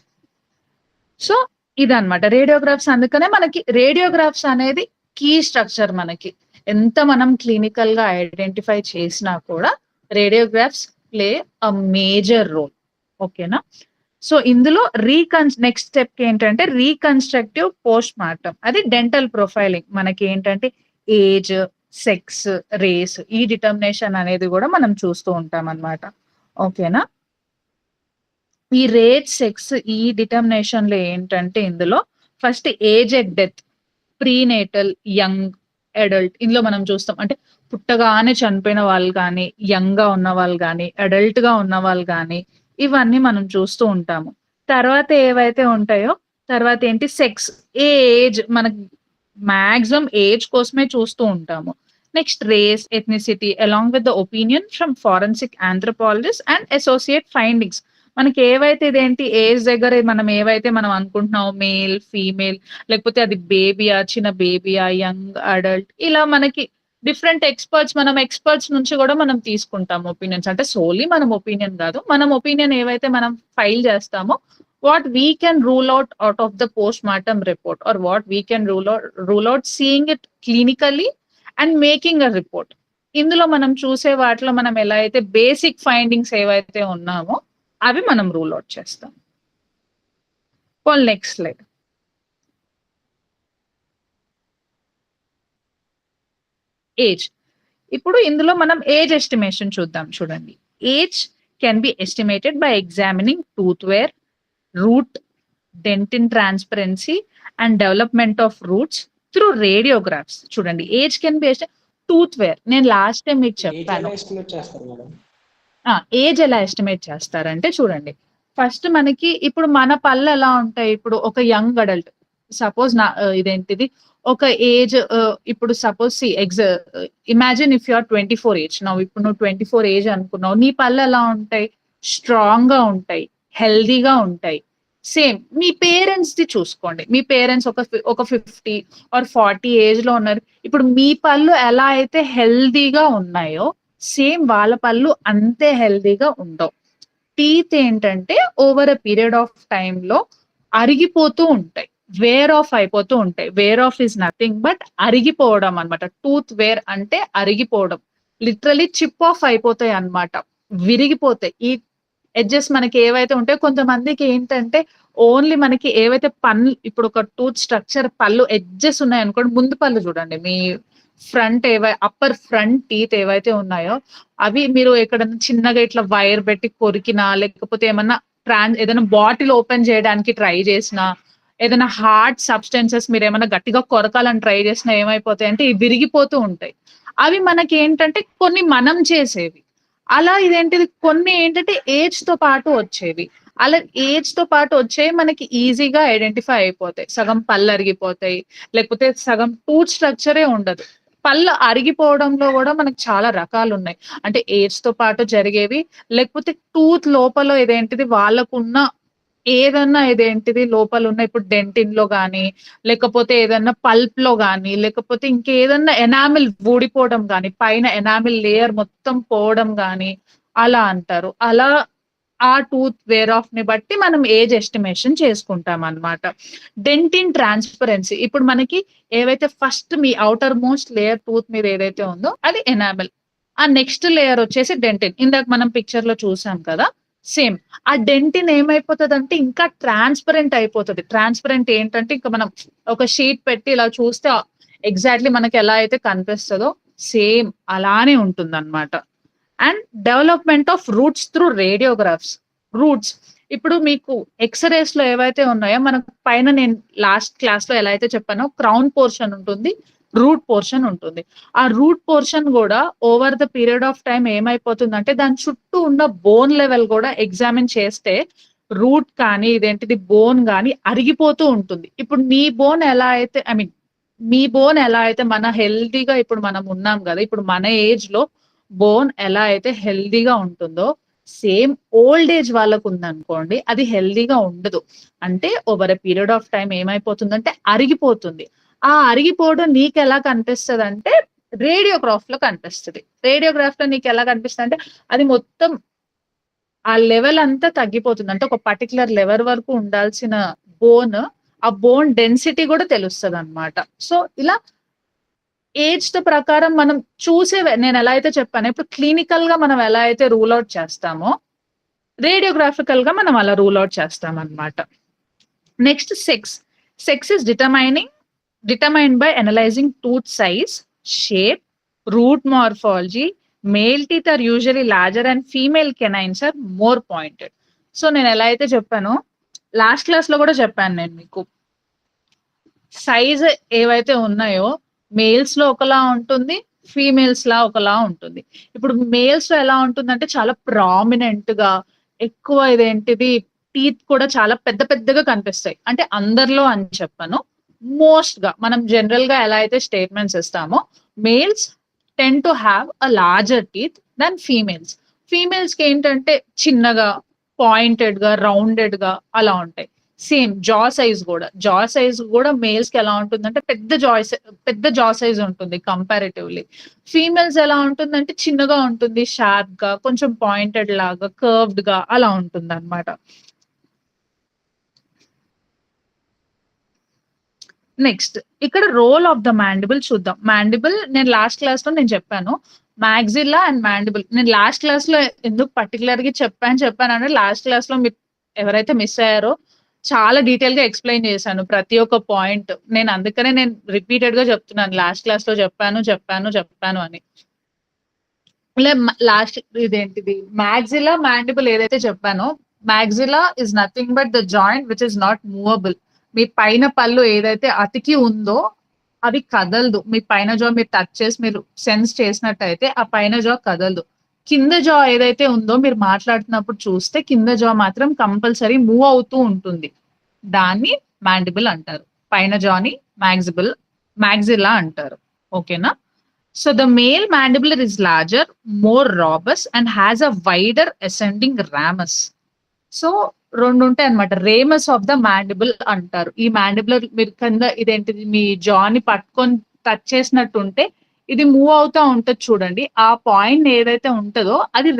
So, ఇదన్నమాట. రేడియోగ్రాఫ్స్ అందుకనే మనకి రేడియోగ్రాఫ్స్ అనేది కీ స్ట్రక్చర్ మనకి. ఎంత మనం క్లినికల్‌గా ఐడెంటిఫై చేసినా కూడా రేడియోగ్రాఫ్స్ ప్లే ఎ మేజర్ రోల్. ఓకేనా? సో, ఇందులో నెక్స్ట్ స్టెప్ ఏంటంటే రీకన్‌స్ట్రక్టివ్ పోస్ట్‌మార్టం. అది డెంటల్ ప్రొఫైలింగ్. మనకేంటంటే ఏజ్, సెక్స్, రేస్ ఈ డిటర్మినేషన్ అనేది గూడా మనం చూస్తూ ఉంటామన్నమాట. ఓకేనా? ఈ రేట్, సెక్స్ ఈ డిటర్మినేషన్‌లో ఏంటంటే ఇందులో first age at death, prenatal, young, adult ఇందులో మనం చూస్తాం. అంటే పుట్టగానే చనిపోయిన వాళ్ళు గానీ, యంగ్‌గా ఉన్నవాళ్ళు గానీ, అడల్ట్‌గా ఉన్నవాళ్ళు గానీ, ఇవన్నీ మనం చూస్తూ ఉంటాము. తర్వాత ఏవైతే ఉంటాయో తర్వాత ఏంటి సెక్స్. ఏజ్ మనకి మాక్సిమం ఏజ్ కోసమే చూస్తూ ఉంటాము. Next race, ethnicity along with the opinion from forensic anthropologist and associate findings. మనకి ఏవైతే ఇదేంటి ఏజ్ దగ్గర మనం అనుకుంటున్నామో మేల్, ఫీమేల్ లేకపోతే అది బేబీయా, చిన్న బేబీయా, యంగ్, అడల్ట్ ఇలా మనకి డిఫరెంట్ మనం ఎక్స్‌పర్ట్స్ నుంచి గూడా మనం తీసుకుంటాం ఒపీనియన్స్. అంటే సోలీ మనం ఒపీనియన్ గాదు. మనం ఒపీనియన్ ఏవైతే మనం ఫైల్ చేస్తామో what we can rule out of the postmortem report or what we can rule out seeing it clinically and making a report. ఇందులో మనం చూసే వాటిలో మనం ఎలా అయితే బేసిక్ ఫైండింగ్స్ ఏవైతే ఉన్నామో అవి మనం రూల్ ఔట్ చేస్తాం. Next slide. ఏజ్. ఇప్పుడు ఇందులో మనం ఏజ్ ఎస్టిమేషన్ చూద్దాం చూడండి. Age can be estimated by examining tooth wear, root, dentin transparency and development of roots, through radiographs. చూడండి age can be tooth wear. నేను లాస్ట్ టైం మీకు ఏజ్ చెప్పాను. ఎలా ఎస్టిమేట్ చేస్తారు మేడం? ఏజ్ ఎలా ఎస్టిమేట్ చేస్తారంటే చూడండి, ఫస్ట్ మనకి ఇప్పుడు మన పళ్ళు ఎలా ఉంటాయి, ఇప్పుడు ఒక యంగ్ అడల్ట్ సపోజ్ ఇదేంటిది ఒక ఏజ్, ఇప్పుడు suppose imagine if you are 24 age. ఇప్పుడు నువ్వు 24 ఏజ్ అనుకున్నావు, నీ పళ్ళు ఎలా ఉంటాయి, స్ట్రాంగ్ గా ఉంటాయి, హెల్దీగా ఉంటాయి. సేమ్ మీ పేరెంట్స్ ది చూసుకోండి, మీ పేరెంట్స్ ఒక 50 ఆర్ 40 ఏజ్ లో ఉన్నారు. ఇప్పుడు మీ పళ్ళు ఎలా అయితే హెల్దీగా ఉన్నాయో సేమ్ వాళ్ళ పళ్ళు అంతే హెల్దీగా ఉండవు. టీత్ ఏంటంటే over a period of time లో అరిగిపోతూ ఉంటాయి, వేర్ ఆఫ్ అయిపోతూ ఉంటాయి. Wear off is nothing but అరిగిపోవడం అన్నమాట. టూత్ వేర్ అంటే అరిగిపోవడం, లిటరలీ చిప్ ఆఫ్ అయిపోతాయి అన్నమాట, విరిగిపోతాయి. ఈ ఎడ్జెస్ మనకి ఏవైతే ఉంటాయో, కొంతమందికి ఏంటంటే ఓన్లీ మనకి ఏవైతే పళ్ళు, ఇప్పుడు ఒక టూత్ స్ట్రక్చర్ పళ్ళు ఎడ్జెస్ ఉన్నాయి అనుకోండి, ముందు పళ్ళు చూడండి, మీ ఫ్రంట్ అప్పర్ ఫ్రంట్ టీత్ ఏవైతే ఉన్నాయో అవి మీరు ఎక్కడన్నా చిన్నగా ఇట్లా వైర్ పెట్టి కొరికినా, లేకపోతే ఏమన్నా ఏదైనా బాటిల్ ఓపెన్ చేయడానికి ట్రై చేసినా, ఏదైనా హార్డ్ సబ్స్టెన్సెస్ మీరు ఏమైనా గట్టిగా కొరకాలని ట్రై చేసినా ఏమైపోతాయి అంటే ఇవి విరిగిపోతూ ఉంటాయి. అవి మనకి ఏంటంటే కొన్ని మనం చేసేవి. అలా ఇదేంటిది కొన్ని ఏంటంటే ఏజ్ తో పాటు వచ్చేవి. అలా ఏజ్ తో పాటు వచ్చేవి మనకి ఈజీగా ఐడెంటిఫై అయిపోతాయి. సగం పళ్ళు అరిగిపోతాయి, లేకపోతే సగం టూత్ స్ట్రక్చరే ఉండదు. పళ్ళు అరిగిపోవడంలో కూడా మనకు చాలా రకాలు ఉన్నాయి. అంటే ఏజ్ తో పాటు జరిగేవి, లేకపోతే టూత్ లోపల ఇదేంటిది వాళ్ళకున్న ఏదన్నా ఇదేంటిది లోపల ఉన్న, ఇప్పుడు డెంటిన్ లో గానీ, లేకపోతే ఏదన్నా పల్ప్ లో గానీ, లేకపోతే ఇంకేదన్నా ఎనామిల్ ఊడిపోవడం గానీ, పైన ఎనామిల్ లేయర్ మొత్తం పోవడం గానీ అలా అంటారు. అలా ఆ టూత్ వేర్ ఆఫ్ ని బట్టి మనం ఏజ్ ఎస్టిమేషన్ చేసుకుంటాం అన్నమాట. డెంటిన్ ట్రాన్స్పరెన్సీ, ఇప్పుడు మనకి ఏవైతే ఫస్ట్ మీ ఔటర్ మోస్ట్ లేయర్ టూత్ మీద ఏదైతే ఉందో అది ఎనామిల్, ఆ నెక్స్ట్ లేయర్ వచ్చేసి డెంటిన్. ఇందాక మనం పిక్చర్ లో చూసాం కదా, సేమ్ ఆ డెంటిన్ ఏమైపోతుందంటే ఇంకా ట్రాన్స్పరెంట్ అయిపోతుంది. ట్రాన్స్పరెంట్ ఏంటంటే ఇంకా మనం ఒక షీట్ పెట్టి ఇలా చూస్తే ఎగ్జాక్ట్లీ మనకి ఎలా అయితే కనిపిస్తుందో సేమ్ అలానే ఉంటుంది అనమాట. And development of roots through radiographs. Roots ఇప్పుడు మీకు ఎక్స్రేస్ లో ఏవైతే ఉన్నాయో, మనకు పైన నేను లాస్ట్ క్లాస్ లో ఎలా అయితే చెప్పానో క్రౌన్ పోర్షన్ ఉంటుంది, రూట్ పోర్షన్ ఉంటుంది. ఆ రూట్ పోర్షన్ కూడా over the period of time ఏమైపోతుందంటే దాని చుట్టూ ఉన్న బోన్ లెవెల్ కూడా ఎగ్జామిన్ చేస్తే రూట్ కానీ ఇదేంటిది బోన్ కానీ అరిగిపోతూ ఉంటుంది. ఇప్పుడు మీ బోన్ ఎలా అయితే మీ బోన్ ఎలా అయితే మన హెల్దీగా ఇప్పుడు మనం ఉన్నాం కదా, ఇప్పుడు మన ఏజ్ లో బోన్ ఎలా అయితే హెల్దీగా ఉంటుందో సేమ్ ఓల్డ్ ఏజ్ వాళ్ళకు ఉందనుకోండి అది హెల్దీగా ఉండదు. అంటే over a period of time ఏమైపోతుందంటే అరిగిపోతుంది. ఆ అరిగిపోవడం నీకు ఎలా కనిపిస్తుంది అంటే రేడియోగ్రాఫ్ లో కనిపిస్తుంది. రేడియోగ్రాఫ్ లో నీకు ఎలా కనిపిస్తుంది అంటే అది మొత్తం ఆ లెవెల్ అంతా తగ్గిపోతుంది. అంటే ఒక పర్టికులర్ లెవెల్ వరకు ఉండాల్సిన బోన్, ఆ బోన్ డెన్సిటీ కూడా తెలుస్తుంది అనమాట. సో ఇలా ఏజ్ తో ప్రకారం మనం నేను ఎలా అయితే చెప్పాను, ఇప్పుడు క్లినికల్ గా మనం ఎలా అయితే రూల్ అవుట్ చేస్తామో రేడియోగ్రాఫికల్ గా మనం అలా రూల్ అవుట్ చేస్తాం అనమాట. Next sex is determined by analysing tooth size, shape, root morphology. Male teeth are usually larger and female canines are more pointed. So నేను ఎలా అయితే చెప్పానో లాస్ట్ క్లాస్ లో కూడా చెప్పాను నేను మీకు, సైజ్ ఏవైతే ఉన్నాయో మేల్స్ లో ఒకలా ఉంటుంది, ఫీమేల్స్ లా ఒకలా ఉంటుంది. ఇప్పుడు మేల్స్ లో ఎలా ఉంటుందంటే చాలా ప్రామినెంట్ గా ఎక్కువ ఇదేంటిది టీత్ కూడా చాలా పెద్ద పెద్దగా కనిపిస్తాయి. అంటే అందరిలో అని చెప్పను, మోస్ట్ గా మనం జనరల్ గా ఎలా అయితే స్టేట్మెంట్స్ ఇస్తామో males tend to have a larger teeth than females. Females కి ఏంటంటే చిన్నగా, పాయింటెడ్ గా, రౌండెడ్ గా అలా ఉంటాయి. సేమ్ జా సైజ్ కూడా మేల్స్ కి ఎలా ఉంటుందంటే పెద్ద జా సైజ్ ఉంటుంది కంపారిటివ్లీ. ఫీమేల్స్ ఎలా ఉంటుందంటే చిన్నగా ఉంటుంది, షార్ప్ గా, కొంచెం పాయింటెడ్ లాగా, కర్వ్డ్ గా అలా ఉంటుంది అనమాట. నెక్స్ట్ ఇక్కడ రోల్ ఆఫ్ ద మ్యాండిబుల్ చూద్దాం. మ్యాండిబుల్ నేను లాస్ట్ క్లాస్ లో నేను చెప్పాను, మ్యాగ్జిల్లా అండ్ మ్యాండిబుల్. నేను లాస్ట్ క్లాస్ లో ఎందుకు పర్టికులర్ గా చెప్పాను అంటే లాస్ట్ క్లాస్ లో మీరు ఎవరైతే మిస్ అయ్యారో చాలా డీటెయిల్ గా ఎక్స్ప్లెయిన్ చేశాను ప్రతి ఒక్క పాయింట్. నేను అందుకనే నేను రిపీటెడ్ గా చెప్తున్నాను, లాస్ట్ క్లాస్ లో చెప్పాను అని. లాస్ట్ ఇదేంటిది మ్యాగ్జిల్లా మ్యాండిబుల్ ఏదైతే చెప్పానో, maxilla is nothing but the joint which is not movable. మీ పైన పళ్ళు ఏదైతే అతికి ఉందో అవి కదలదు. మీ పైన జా మీరు టచ్ చేసి మీరు సెన్స్ చేసినట్టయితే ఆ పైన జా కదలదు. కింద జా ఏదైతే ఉందో మీరు మాట్లాడుతున్నప్పుడు చూస్తే కింద జా మాత్రం కంపల్సరీ మూవ్ అవుతూ ఉంటుంది. దాన్ని మాండిబుల్ అంటారు. పైన జాని మ్యాగ్జిల్లా అంటారు. ఓకేనా? So the male mandibular is larger, more robust and has a wider ascending ramus. So 2 ఉంటాయన్నమాట. రేమస్ ఆఫ్ ద మాండిబుల్ అంటారు. ఈ మాండిబులర్ మీరు కింద ఇదేంటిది మీ జాని పట్టుకొని టచ్ చేసినట్టుంటే ఇది మూవ్ అవుతా ఉంటది చూడండి. ఆ పాయింట్ ఏదైతే ఉంటదో అది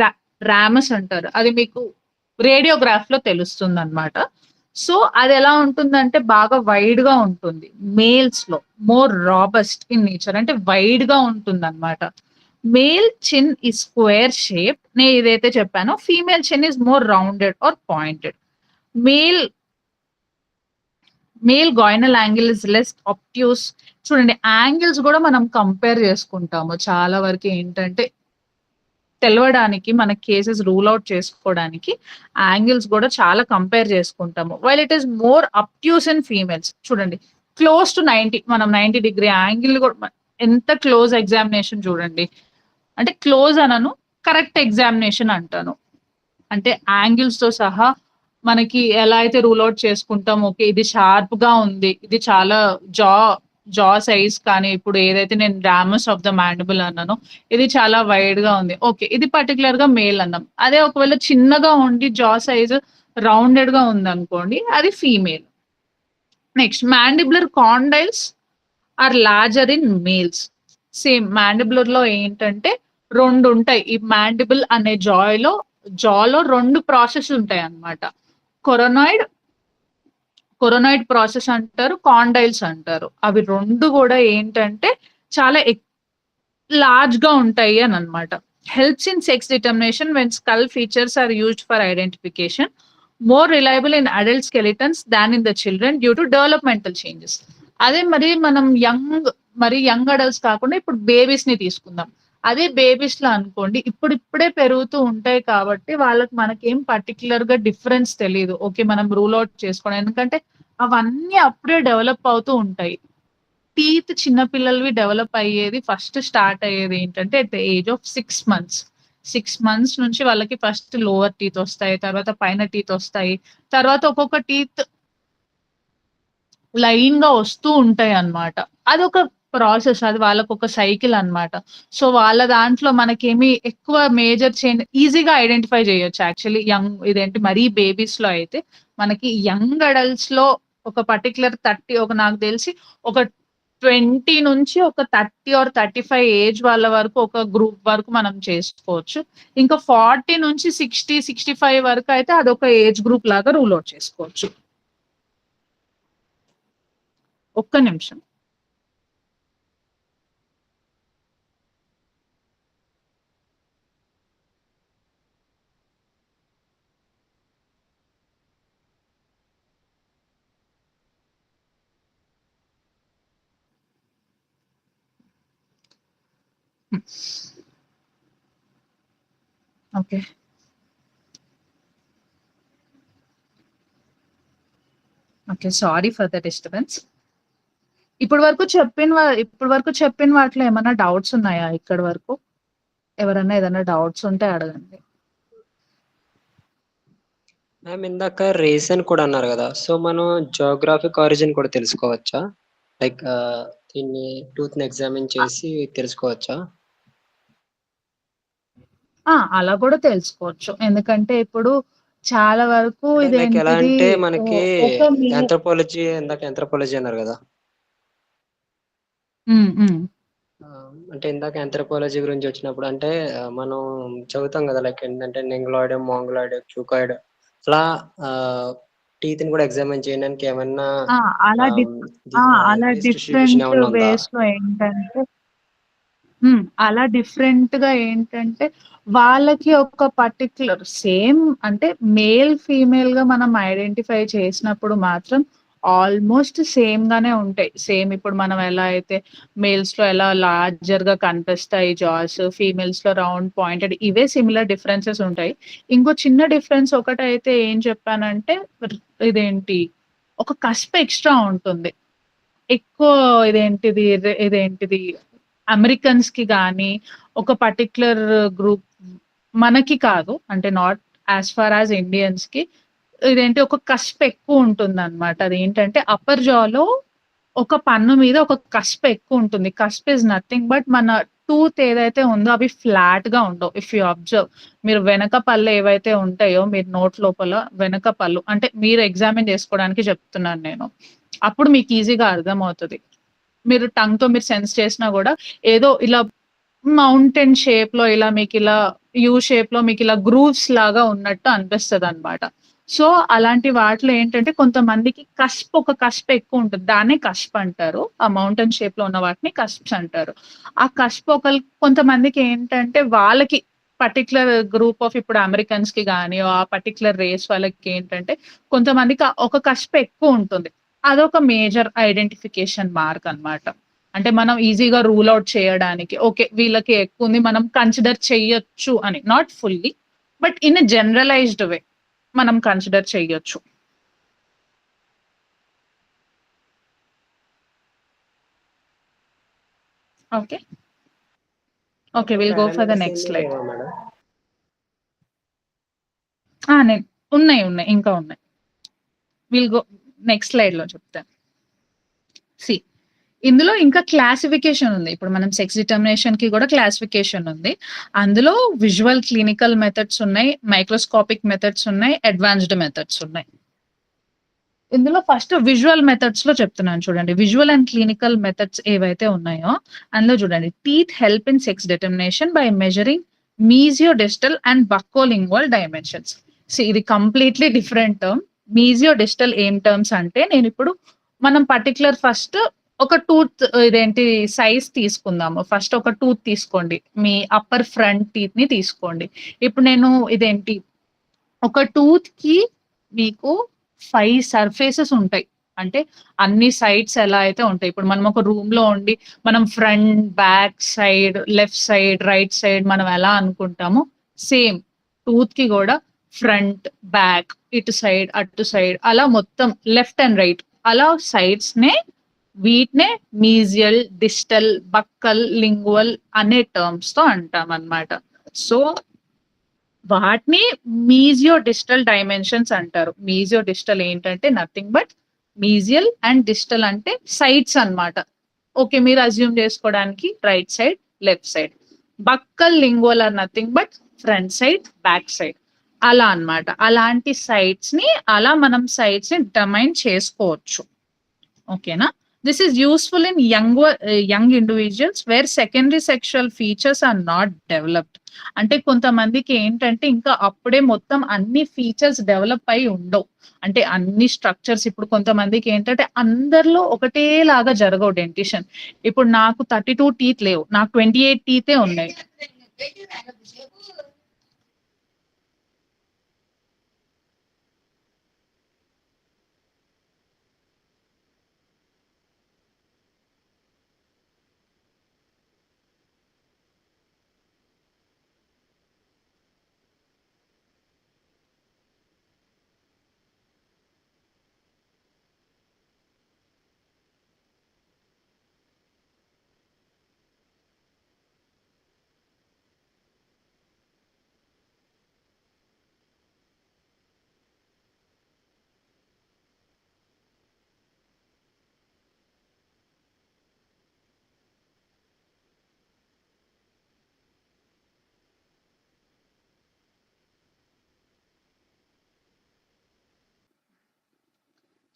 రామస్ అంటారు. అది మీకు రేడియోగ్రాఫ్ లో తెలుస్తుందన్నమాట. సో అది ఎలా ఉంటుందంటే బాగా వైడ్ గా ఉంటుంది. మేల్స్ లో మోర్ రాబస్ట్ ఇన్ నేచర్ అంటే వైడ్ గా ఉంటుందన్నమాట. మేల్ చిన్ ఈ స్క్వేర్ షేప్. నేను ఏదైతే చెప్పానో female chin is more rounded or pointed. Male gonial angle is less obtuse. చూడండి యాంగిల్స్ కూడా మనం కంపేర్ చేసుకుంటాము. చాలా వరకు ఏంటంటే తెలవడానికి మన కేసెస్ రూల్ అవుట్ చేసుకోవడానికి యాంగిల్స్ కూడా చాలా కంపేర్ చేసుకుంటాము. While it is more obtuse in females. చూడండి క్లోజ్ టు 90 మనం 90 డిగ్రీ యాంగిల్ కూడా ఎంత క్లోజ్ ఎగ్జామినేషన్ చూడండి. అంటే క్లోజ్ అనను, కరెక్ట్ ఎగ్జామినేషన్ అంటాను. అంటే యాంగిల్స్ తో సహా మనకి ఎలా అయితే రూల్ అవుట్ చేసుకుంటాం, ఓకే ఇది షార్ప్ గా ఉంది, ఇది చాలా జా సైజ్ కానీ ఇప్పుడు ఏదైతే నేను రామస్ ఆఫ్ ద మాండిబుల్ అన్నానో ఇది చాలా వైడ్ గా ఉంది, ఓకే ఇది పర్టికులర్ గా మేల్ అన్నాం. అదే ఒకవేళ చిన్నగా ఉండి జా సైజ్ రౌండెడ్ గా ఉంది అనుకోండి అది female. Next mandibular condyles are larger in males. Same mandibular లో ఏంటంటే 2 ఉంటాయి. ఈ మాండిబుల్ అనే జాలో 2 ప్రాసెస్ ఉంటాయి అన్నమాట. కొరోనాయిడ్ ప్రాసెస్ అంటారు, కాండైల్స్ అంటారు. అవి 2 కూడా ఏంటంటే చాలా లార్జ్ గా ఉంటాయి అని అనమాట. Helps in sex determination when skull features are used for identification. More reliable in adult skeletons than in the children due to developmental changes. అదే మరి మనం యంగ్ అడల్ట్స్ కాకుండా ఇప్పుడు బేబీస్ ని తీసుకుందాం. అదే బేబీస్ లో అనుకోండి ఇప్పుడే పెరుగుతూ ఉంటాయి కాబట్టి వాళ్ళకి మనకేం పర్టికులర్ గా డిఫరెన్స్ తెలియదు. ఓకే మనం రూల్ అవుట్ చేసుకోవడం, ఎందుకంటే అవన్నీ అప్పుడే డెవలప్ అవుతూ ఉంటాయి. టీత్ చిన్న పిల్లలవి డెవలప్ అయ్యేది ఫస్ట్ స్టార్ట్ అయ్యేది ఏంటంటే at the age of 6 months. 6 months నుంచి వాళ్ళకి ఫస్ట్ లోవర్ టీత్ వస్తాయి, తర్వాత పైన టీత్ వస్తాయి, తర్వాత ఒక్కొక్క టీత్ లైన్ గా వస్తూ ఉంటాయి అన్నమాట. అదొక ప్రాసెస్, అది వాళ్ళకి ఒక సైకిల్ అన్నమాట. సో వాళ్ళ దాంట్లో మనకేమి ఎక్కువ మేజర్ చేంజ్ ఈజీగా ఐడెంటిఫై చేయొచ్చు. యాక్చువల్లీ ఇదేంటి మరీ బేబీస్ లో అయితే మనకి యంగ్ అడల్ట్స్ లో ఒక పర్టికులర్ 30 నాకు తెలిసి ఒక 20 నుంచి ఒక 30 or 35 ఏజ్ వాళ్ళ వరకు ఒక గ్రూప్ వరకు మనం చేసుకోవచ్చు. ఇంకా 40 నుంచి 60-65 వరకు అయితే అదొక ఏజ్ గ్రూప్ లాగా రూల్ అవుట్ చేసుకోవచ్చు. ఒక్క నిమిషం. Okay sorry for the disturbance. ఇప్పుడు వరకు చెప్పిన వాటిలో ఏమైనా డౌట్స్ ఉన్నాయా? ఇక్కడ వరకు ఎవరైనా ఏదైనా డౌట్స్ ఉంటే అడగండి. మ్యామ్ ఇందాక రేస్ అని కూడా అన్నారు కదా, సో మనం జియోగ్రాఫిక్ ఆరిజిన్ కూడా తెలుసుకోవచ్చా? లైక్ దీన్ని టూత్ ని ఎగ్జామిన్ చేసి తెలుసుకోవచ్చా? అలా కూడా తెలుసుకోవచ్చు. ఎందుకంటే ఇప్పుడు చాలా వరకు లైక్ ఎలా ఇదేంటిది అంటే మనకి ఒక ఆంథ్రోపాలజీ అన్నారు కదా, అంటే ఇందాక ఆంథ్రోపాలజీ గురించి వచ్చినప్పుడు అంటే మనం చదువుతాం కదా, లైక్ ఏంటంటే నెంగ్లాయిడ్, మాంగలాయిడ్, క్యూకాయిడ్ అలా టీత్ ని కూడా ఎగ్జామిన్ చేయడానికి ఏమన్నా అలా డిస్ట్రిబ్యూషన్ డిఫరెంట్ ఏమన్నా ఉందా? వేస్ లో ఏంటంటే అలా డిఫరెంట్ గా ఏంటంటే వాళ్ళకి ఒక పర్టిక్యులర్ సేమ్ అంటే మేల్ ఫీమేల్ గా మనం ఐడెంటిఫై చేసినప్పుడు మాత్రం ఆల్మోస్ట్ సేమ్ గానే ఉంటాయి. సేమ్ ఇప్పుడు మనం ఎలా అయితే మేల్స్ లో ఎలా లార్జర్ గా కనిపిస్తాయి జాస్, ఫీమేల్స్ లో రౌండ్ పాయింటెడ్, ఇవే సిమిలర్ డిఫరెన్సెస్ ఉంటాయి. ఇంకో చిన్న డిఫరెన్స్ ఒకటైతే ఏం చెప్పానంటే ఇదేంటి ఒక కస్ప్ ఎక్స్ట్రా ఉంటుంది. ఎక్కువ ఇదేంటిది అమెరికన్స్‌కి గాని, ఒక పర్టిక్యులర్ గ్రూప్ మనకి కాదు. అంటే నాట్ యాస్ ఫార్ యాస్ ఇండియన్స్‌కి ఇదేంటి ఒక కస్ప్ ఎక్కువుంటుందనమాట. అదేంటంటే అప్పర్ జాలో ఒక పన్ను మీద ఒక కస్ప్ ఎక్కువుంటుంది. కస్ప్ ఈస్ నథింగ్ బట్ మన టూత్ ఏదైతే ఉందో అవి ఫ్లాట్‌గా ఉండవు. ఇఫ్ యూ అబ్జర్వ్ మీరు వెనక పళ్ళు ఏవైతే ఉంటాయో మీరు నోట్ లోపల వెనక పళ్ళు అంటే మీరు ఎగ్జామిన్ చేసుకోవడానికి చెప్తున్నాను నేను. అప్పుడు మీకు ఈజీగా అర్థమవుతది. మీరు టంగ్‌తో మీరు సెన్స్ చేసినా గూడా ఏదో ఇలా మౌంటైన్ షేప్‌లో ఇలా మీకిలా యూ షేప్‌లో మీకిలా గ్రూవ్స్ లాగా ఉన్నట్టు అనిపిస్తదనమాట. సో, అలాంటి వాటిలో ఏంటంటే కొంతమందికి ఒక కస్ప్ ఎక్కువుంటది. దాన్నే కస్ప్ అంటారు. ఆ మౌంటైన్ షేప్‌లో ఉన్న వాటిని కస్ప్స్ అంటారు. ఆ కస్ప్ కొంతమందికి ఏంటంటే వాళ్ళకి పర్టిక్యులర్ గ్రూప్ ఆఫ్ ఇప్పుడు అమెరికన్స్‌కి గాని, ఆ పర్టిక్యులర్ రేస్ వాళ్ళకి ఏంటంటే కొంతమందికి ఒక కస్ప్ ఎక్కువుంటుంది. అదొక మేజర్ ఐడెంటిఫికేషన్ మార్క్ అన్నమాట. అంటే మనం ఈజీగా రూల్ ఔట్ చేయడానికి ఓకే. వీళ్ళకి ఎక్కువుంది మనం కన్సిడర్ చెయ్యొచ్చు అని. Not fully but in a generalized way మనం కన్సిడర్ చెయ్యొచ్చు. Okay. Okay. Will go for the parameters next ఏమి స్లైడ్. లేవా మేడం? ఉన్నాయి. ఇంకా ఉన్నాయి. విల్ గో నెక్స్ట్ స్లైడ్‌లో చెప్తాను. సీ ఇందులో ఇంకా క్లాసిఫికేషన్ ఉంది. ఇప్పుడు మనం సెక్స్ డిటర్మినేషన్‌కి కూడా క్లాసిఫికేషన్ ఉంది. అందులో విజువల్ క్లినికల్ మెథడ్స్ ఉన్నాయి. మైక్రోస్కోపిక్ మెథడ్స్ ఉన్నాయి. అడ్వాన్స్డ్ మెథడ్స్ ఉన్నాయి. ఇందులో ఫస్ట్ విజువల్ మెథడ్స్‌లో చెప్తున్నాను చూడండి. విజువల్ అండ్ క్లినికల్ మెథడ్స్ ఏవైతే ఉన్నాయో అందులో చూడండి. Teeth help in sex determination by measuring mesiodistal and buccolingual dimensions. ఇది కంప్లీట్‌లీ డిఫరెంట్ టర్మ్. మీజియోడిస్టల్ ఏం టర్మ్స్ అంటే నేనిప్పుడు మనం పర్టిక్యులర్ ఫస్ట్ ఒక టూత్ సైజ్ తీసుకుందాము. ఫస్ట్ ఒక టూత్ తీసుకోండి. మీ అప్పర్ ఫ్రంట్ టీత్‌ని తీసుకోండి. ఇప్పుడు నేను ఒక టూత్‌కి మీకు 5 సర్ఫేసెస్ ఉంటాయి. అంటే అన్ని సైడ్స్ ఎలా అయితే ఉంటాయి. ఇప్పుడు మనం ఒక రూమ్‌లో ఉండి మనం front, back side, left side, right side మనం ఎలా అనుకుంటామో సేమ్ టూత్‌కి గూడా ఫ్రంట్, బ్యాక్, ఇటు సైడ్, అటు సైడ్ అలా మొత్తం లెఫ్ట్ అండ్ రైట్ అలా వీటినే మీజియల్, డిస్టల్, బక్కల్, లింగువల్ అనే టర్మ్స్‌తో అంటామన్నమాట. సో వాటిని మీజియోడిస్టల్ డైమెన్షన్స్ అంటారు. మీజియోడిస్టల్ ఏంటంటే nothing but mesial and distal అంటే సైడ్స్ అన్నమాట. ఓకే. మీరు అస్యూమ్ చేసుకోవడానికి right side, left side. Buccal, lingual are nothing but front side, back side అలా అన్నమాట. అలాంటి సైడ్స్‌ని మనం సైడ్స్‌ని డిటర్మైన్ చేసుకోవచ్చు. ఓకేనా? This is useful in young individuals where secondary sexual features are not developed. అంటే కొంతమందికి ఏంటంటే ఇంకా అప్పుడే మొత్తం అన్ని ఫీచర్స్ డెవలప్ అయ్యి ఉండవు. అంటే అన్ని స్ట్రక్చర్స్ ఇప్పుడు కొంతమందికి ఏంటంటే అందరిలో ఒకటేలాగా జరగవు డెంటిషన్. ఇప్పుడు నాకు 32 టీత్ లేవు. నాకు 28 టీతే ఉన్నాయి.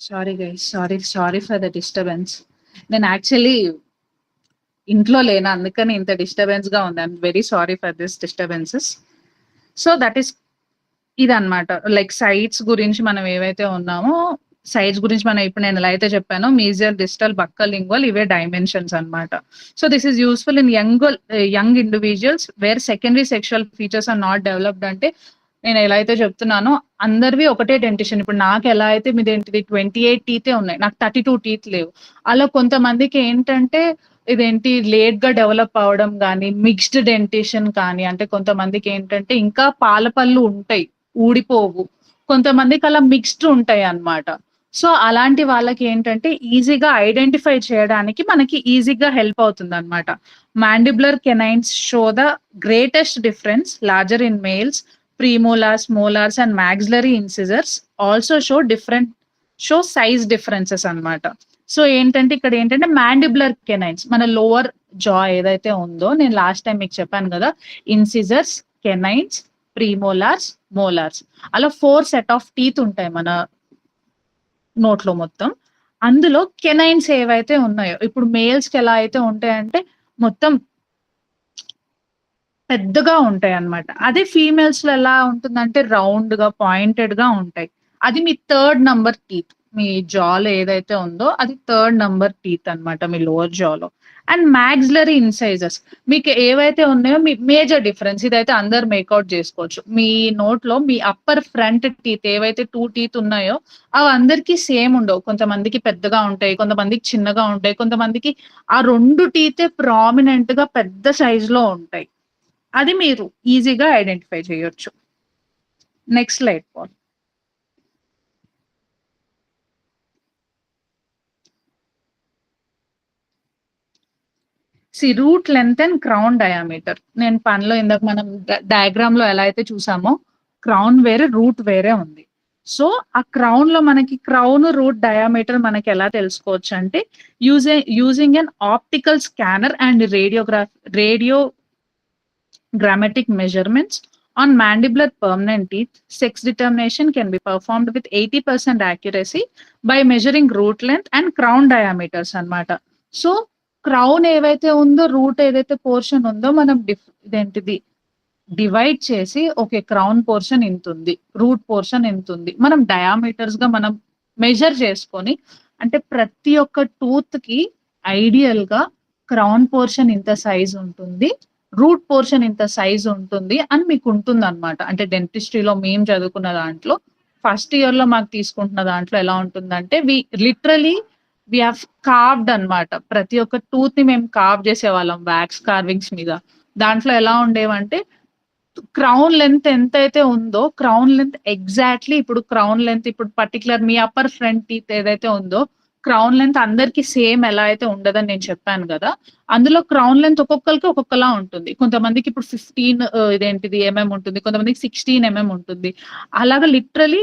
Sorry guys. Sorry for the disturbance. నేను యాక్చువల్లీ ఇంట్లో లేను. అందుకని ఇంత డిస్టర్బెన్స్‌గా ఉంది. I am very sorry for this disturbances. So that is ఇదన్నమాట. లైక్ సైడ్స్ గురించి మనం ఏవైతే ఉన్నామో సైడ్స్ గురించి మనం ఇప్పుడు నేను ఎలా అయితే చెప్పానో మీజియల్, డిస్టల్, బక్కల్, లింగువల్ ఇవే డైమెన్షన్స్ అన్నమాట. So this is useful in young individuals where secondary sexual features are not developed. అంటే నేను ఎలా అయితే చెప్తున్నానో అందరివి ఒకటే డెంటిషన్. ఇప్పుడు నాకు ఎలా అయితే 28 టీతే ఉన్నాయి. నాకు 32 టీత్ లేవు. అలా కొంతమందికి ఏంటంటే లేట్‌గా డెవలప్ అవ్వడం గాని, మిక్స్డ్ డెంటిషన్ కానీ అంటే కొంతమందికి ఏంటంటే ఇంకా పాల పళ్ళు ఉంటాయి. ఊడిపోవు. కొంతమందికి అలా మిక్స్డ్ ఉంటాయి అన్నమాట. సో అలాంటి వాళ్ళకి ఏంటంటే ఈజీగా ఐడెంటిఫై చేయడానికి మనకి ఈజీగా హెల్ప్ అవుతుందన్నమాట. Mandibular canines show the greatest difference larger in males, premolars, molars and maxillary incisors also show size differences అన్నమాట. సో ఏంటంటే ఇక్కడ ఏంటంటే మాండిబులర్ కెనైన్స్ మన లోవర్ జా ఏదైతే ఉందో నేను లాస్ట్ టైం మీకు చెప్పాను కదా, ఇన్సిజర్స్, కెనైన్స్, ప్రీమోలార్స్, మోలార్స్ అలా 4 సెట్ ఆఫ్ టీత్ ఉంటాయి మన నోట్లో మొత్తం. అందులో కెనైన్స్ ఏవైతే ఉన్నాయో ఇప్పుడు మేల్స్ కి ఎలా అయితే ఉంటాయంటే మొత్తం పెద్దగా ఉంటాయి అన్నమాట. అదే ఫీమేల్స్ లో ఎలా ఉంటుందంటే రౌండ్ గా పాయింటెడ్ గా ఉంటాయి. అది మీ థర్డ్ నంబర్ టీత్. మీ జాలో ఏదైతే ఉందో అది థర్డ్ నంబర్ టీత్ అన్నమాట మీ లోవర్ జాలో. అండ్ మాక్సిలరీ ఇన్సైజర్స్ మీకు ఏవైతే ఉన్నాయో మీ మేజర్ డిఫరెన్స్ ఇదైతే అందరు మేకౌట్ చేసుకోవచ్చు. మీ నోట్లో మీ అప్పర్ ఫ్రంట్ టీత్ ఏవైతే 2 టీత్ ఉన్నాయో అవి అందరికీ సేమ్ ఉండవు. కొంతమందికి పెద్దగా ఉంటాయి, కొంతమందికి చిన్నగా ఉంటాయి, కొంతమందికి ఆ 2 టీతే ప్రామినెంట్ గా పెద్ద సైజ్ లో ఉంటాయి. అది మీరు ఈజీగా ఐడెంటిఫై చేయొచ్చు. Next slide Paul. Root length and crown diameter. నేను పనిలో ఇందాక మనం డయాగ్రామ్ లో ఎలా అయితే చూసామో క్రౌన్ వేరే రూట్ వేరే ఉంది. సో ఆ క్రౌన్ లో మనకి క్రౌన్ రూట్ డయామీటర్ మనకి ఎలా తెలుసుకోవచ్చు అంటే using an optical scanner and radiogrammetric measurements on mandibular permanent teeth. Sex determination can be performed with 80% accuracy by measuring root length and crown diameters అన్నమాట. సో క్రౌన్ ఏవైతే ఉందో రూట్ ఏదైతే పోర్షన్ ఉందో మనం ఇదేంటిది డివైడ్ చేసి ఓకే క్రౌన్ పోర్షన్ ఇంత ఉంది, రూట్ పోర్షన్ ఇంత ఉంది, మనం డయామీటర్స్ గా మనం మెజర్ చేసుకొని అంటే ప్రతి ఒక్క టూత్ కి ఐడియల్ గా క్రౌన్ పోర్షన్ ఇంత సైజ్ ఉంటుంది, రూట్ పోర్షన్ ఇంత సైజ్ ఉంటుంది అని మీకు ఉంటుంది అనమాట. అంటే డెంటిస్ట్రీలో మేము చదువుకున్న దాంట్లో ఫస్ట్ ఇయర్ లో మాకు తీసుకుంటున్న దాంట్లో ఎలా ఉంటుందంటే వి హావ్ కార్వ్డ్ అన్నమాట. ప్రతి ఒక్క టూత్ ని మేము కార్వ్ చేసేవాళ్ళం వ్యాక్స్ కార్వింగ్స్ మీద. దాంట్లో ఎలా ఉండేవంటే క్రౌన్ లెంత్ ఎంతైతే ఉందో క్రౌన్ లెంత్ ఎగ్జాక్ట్లీ ఇప్పుడు పర్టికులర్ మీ అప్పర్ ఫ్రంట్ టీత్ ఏదైతే ఉందో క్రౌన్ లెంత్ అందరికి సేమ్ ఎలా అయితే ఉండదని నేను చెప్పాను కదా, అందులో క్రౌన్ లెంత్ ఒక్కొక్కరికి ఒక్కొక్కలా ఉంటుంది. కొంతమందికి ఇప్పుడు 15 ఉంటుంది, కొంతమందికి 16 ఉంటుంది. అలాగా లిటరలీ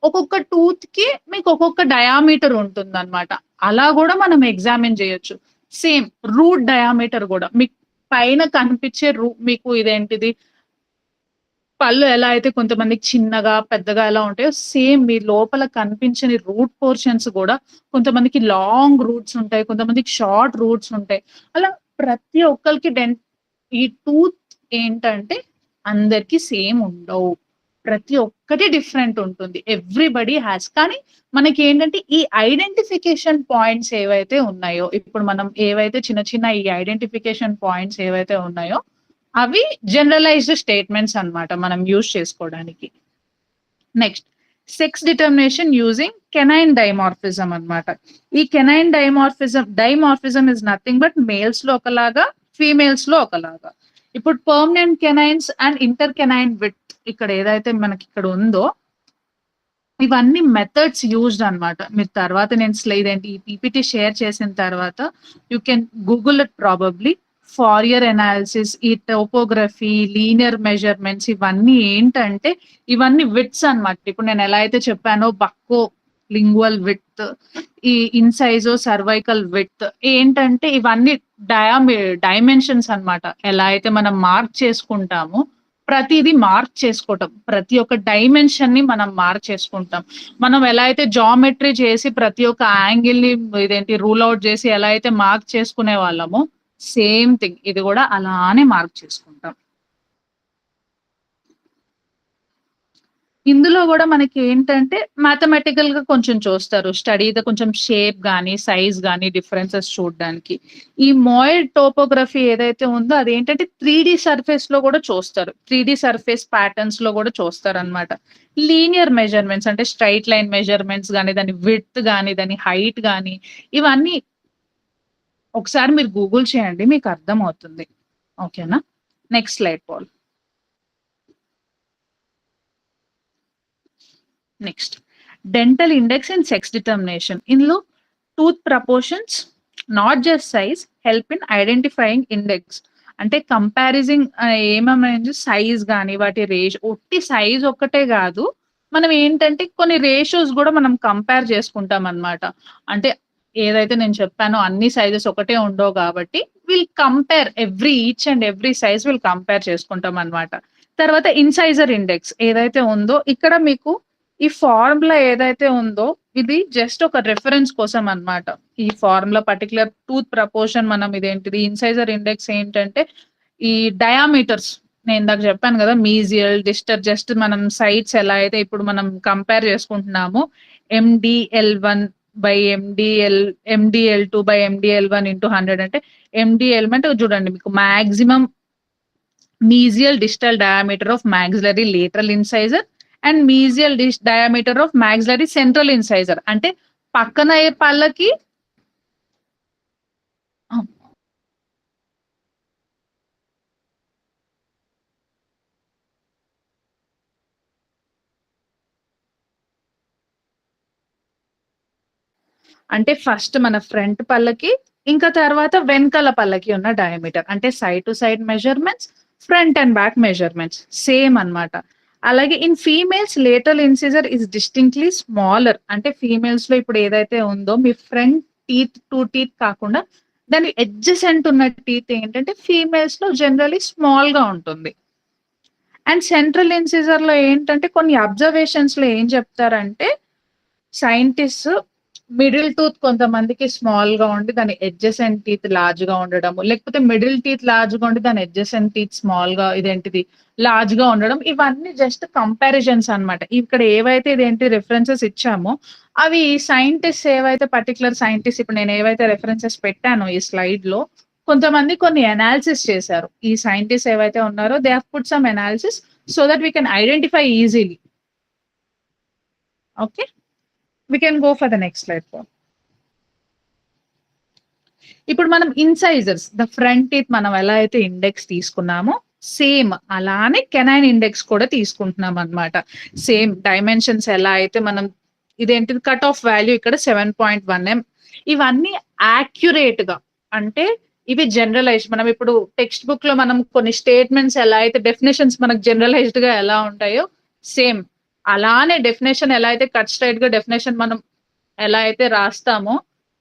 ఒక్కొక్క టూత్ కి మీకు ఒక్కొక్క డయామీటర్ ఉంటుంది అనమాట. అలా కూడా మనం ఎగ్జామిన్ చేయొచ్చు. సేమ్ రూట్ డయామీటర్ కూడా మీకు పైన కనిపించే మీకు ఇదేంటిది పళ్ళు ఎలా అయితే కొంతమందికి చిన్నగా పెద్దగా ఎలా ఉంటాయో సేమ్ మీ లోపల కనిపించని రూట్ పోర్షన్స్ కూడా కొంతమందికి లాంగ్ రూట్స్ ఉంటాయి, కొంతమందికి షార్ట్ రూట్స్ ఉంటాయి. అలా ప్రతి ఒక్కరికి ఈ టూత్ ఏంటంటే అందరికి సేమ్ ఉండవు, ప్రతి ఒక్కటి డిఫరెంట్ ఉంటుంది. Everybody has. కానీ మనకి ఏంటంటే ఈ ఐడెంటిఫికేషన్ పాయింట్స్ ఏవైతే ఉన్నాయో ఇప్పుడు మనం ఏవైతే చిన్న చిన్న ఈ ఐడెంటిఫికేషన్ పాయింట్స్ ఏవైతే ఉన్నాయో అవి జనరలైజ్డ్ స్టేట్మెంట్స్ అన్నమాట మనం యూజ్ చేసుకోవడానికి. Next sex determination using canine dimorphism అన్నమాట. ఈ canine dimorphism is nothing but males లో ఒకలాగా ఫీమేల్స్ లో ఒకలాగా. ఇప్పుడు permanent canines and inter canine with ఇక్కడ ఏదైతే మనకి ఇక్కడ ఉందో ఇవన్నీ మెథడ్స్ యూజ్డ్ అన్నమాట. మీరు తర్వాత నేను ఇదేంటి ఈ పీపీటీ షేర్ చేసిన తర్వాత you can Google it probably. Farrier analysis, ఈ టోపోగ్రఫీ, లీనియర్ మెజర్మెంట్స్ ఇవన్నీ ఏంటంటే ఇవన్నీ విడ్స్ అన్నమాట. ఇప్పుడు నేను ఎలా అయితే చెప్పానో బక్కో లింగువల్ విడ్త్, ఈ ఇన్సైజో సర్వైకల్ విడ్త్ ఏంటంటే ఇవన్నీ డైమెన్షన్స్ అన్నమాట. ఎలా అయితే మనం మార్క్ చేసుకుంటామో ప్రతిదీ మార్క్ చేసుకోవటం, ప్రతి ఒక్క డైమెన్షన్ ని మనం మార్క్ చేసుకుంటాం. మనం ఎలా అయితే జామెట్రీ చేసి ప్రతి ఒక్క యాంగిల్ ని రూల్ అవుట్ చేసి ఎలా అయితే మార్క్ చేసుకునే వాళ్ళమో సేమ్ థింగ్ ఇది కూడా అలానే మార్క్ చేసుకుంటాం. ఇందులో కూడా మనకి ఏంటంటే మ్యాథమెటికల్ గా కొంచెం చూస్తారు, స్టడీగా కొంచెం షేప్ గానీ సైజ్ గానీ డిఫరెన్సెస్ చూడడానికి. ఈ మోయిడ్ టోపోగ్రఫీ ఏదైతే ఉందో అదేంటంటే 3D సర్ఫేస్ లో కూడా చూస్తారు, 3D సర్ఫేస్ ప్యాటర్న్స్ లో కూడా చూస్తారు అనమాట. లీనియర్ మెజర్మెంట్స్ అంటే స్ట్రైట్ లైన్ మెజర్మెంట్స్ కానీ దాని విడ్త్ కానీ దాని హైట్ కానీ ఇవన్నీ ఒకసారి మీరు గూగుల్ చేయండి, మీకు అర్థం అవుతుంది. ఓకేనా. Next slide Paul. Next dental index and sex determination. ఇందులో tooth proportions, not just size, help in identifying index. అంటే కంపారిజింగ్ ఏమేమైంది సైజ్ గాని, వాటి ఒట్టి సైజ్ ఒక్కటే గాదు. మనం ఏంటంటే కొన్ని రేషియోస్ గూడా మనం కంపేర్ చేసుకుంటామనమాట. అంటే ఏదైతే నేను చెప్పానో అన్ని సైజెస్ ఒకటే ఉండవు గాబట్టి, compare each and every size compare చేసుకుంటామనమాట. తర్వాత ఇన్సైజర్ ఇండెక్స్ ఏదైతే ఉందో, ఇక్కడ మీకు ఈ ఫార్ములా ఏదైతే ఉందో, ఇది జస్ట్ ఒక రిఫరెన్స్ కోసం అన్నమాట. ఈ ఫార్ములా పర్టిక్యులర్ టూత్ ప్రపోర్షన్ మనం ఇదేంటిది ఇన్సైజర్ ఇండెక్స్ ఏంటంటే, ఈ డయామీటర్స్ నేను ఇందాక చెప్పాను కదా, మీజియల్, డిస్టల్, జస్ట్ మనం సైడ్స్ ఎలా అయితే ఇప్పుడు మనం కంపేర్ చేసుకుంటున్నామో, MDL1 by MDL2 by MDL1 into 100 అంటే MDL అంటే చూడండి మీకు maximum mesial distal diameter of maxillary lateral incisor and mesial diameter of maxillary central incisor. అంటే పక్కన పళ్ళకి అంటే ఫస్ట్ మన ఫ్రంట్ పళ్ళకి ఇంకా తర్వాత వెనకాల పళ్ళకి ఉన్న డయామీటర్ అంటే side to side measurements, front and back measurements same అన్నమాట. అలాగే in females lateral incisor is distinctly smaller. అంటే ఫీమేల్స్ లో ఇప్పుడు ఏదైతే ఉందో మీ ఫ్రంట్ టీత్ 2 టీత్ కాకుండా దాని ఎడ్జసెంట్ ఉన్న టీత్ ఏంటంటే ఫీమేల్స్ లో జనరలీ స్మాల్ గా ఉంటుంది. అండ్ సెంట్రల్ ఇన్సిజర్ లో ఏంటంటే కొన్ని అబ్జర్వేషన్స్ లో ఏం చెప్తారంటే సైంటిస్ట్ మిడిల్ టూత్ కొంతమందికి స్మాల్ గా ఉండి దాని ఎడ్జసెంట్ టీత్ లార్జ్ గా ఉండడము, లేకపోతే మిడిల్ టీత్ లార్జ్ గా ఉండి దాని ఎడ్జసెంట్ టీత్ స్మాల్ గా ఇదేంటిది లార్జ్ గా ఉండడం. ఇవన్నీ జస్ట్ కంపారిజన్స్ అన్నమాట. ఇక్కడ ఏవైతే ఇదేంటి రిఫరెన్సెస్ ఇచ్చామో అవి సైంటిస్ట్ ఏవైతే పర్టికులర్ సైంటిస్ట్ ఇప్పుడు నేను ఏవైతే రెఫరెన్సెస్ పెట్టానో ఈ స్లైడ్ లో కొంతమంది కొన్ని అనాలిసిస్ చేశారు. ఈ సైంటిస్ట్ ఏవైతే ఉన్నారో they have put some analysis so that we can identify easily. Okay, we can go for the next slide. ఇప్పుడు మనం ఇన్సైజర్స్ ద ఫ్రంట్ టీత్ మనం ఎలా అయితే ఇండెక్స్ తీసుకున్నామో సేమ్ అలానే కెనైన్ ఇండెక్స్ కూడా తీసుకుంటున్నాం అన్నమాట. సేమ్ డైమెన్షన్స్ ఎలా అయితే మనం ఇదేంటిది కట్ ఆఫ్ వాల్యూ ఇక్కడ 7.1 mm. ఇవన్నీ యాక్యురేట్ గా అంటే ఇవి జనరలైజ్డ్. మనం ఇప్పుడు టెక్స్ట్ బుక్ లో మనం కొన్ని స్టేట్మెంట్స్ ఎలా అయితే డెఫినేషన్స్ మనకు జనరలైజ్డ్ గా ఎలా ఉంటాయో సేమ్ అలానే డెఫినేషన్ ఎలా అయితే కట్ స్ట్రైట్ గా డెఫినేషన్ మనం ఎలా అయితే రాస్తామో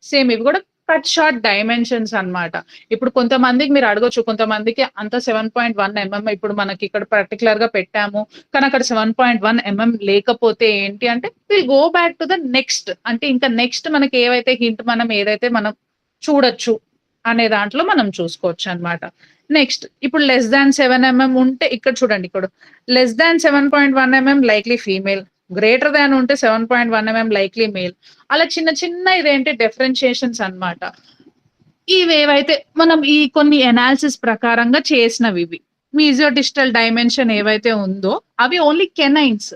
సేమ్ ఇవి కూడా కట్ షార్ట్ డైమెన్షన్స్ అన్నమాట. ఇప్పుడు కొంతమందికి మీరు అడగొచ్చు, కొంతమందికి అంత 7.1 mm ఇప్పుడు మనకి ఇక్కడ పర్టికులర్ గా పెట్టాము కానీ అక్కడ 7.1 mm లేకపోతే ఏంటి అంటే will go back to the next. అంటే ఇంకా నెక్స్ట్ మనకి ఏవైతే హింట్ మనం ఏదైతే మనం చూడొచ్చు అనే దాంట్లో మనం చూసుకోవచ్చు అన్నమాట. నెక్స్ట్ ఇప్పుడు లెస్ దాన్ 7 mm ఉంటే ఇక్కడ చూడండి, ఇక్కడ less than 7.1 mm likely female, greater than ఉంటే 7.1 mm లైక్లీ మేల్. అలా చిన్న చిన్న ఇదేంటి డిఫరెన్షియేషన్స్ అన్నమాట. ఇవేవైతే మనం ఈ కొన్ని అనాలిసిస్ ప్రకారంగా చేసినవి ఇవి మీజియోడిస్టల్ డైమెన్షన్ ఏవైతే ఉందో అవి ఓన్లీ కెనైన్స్.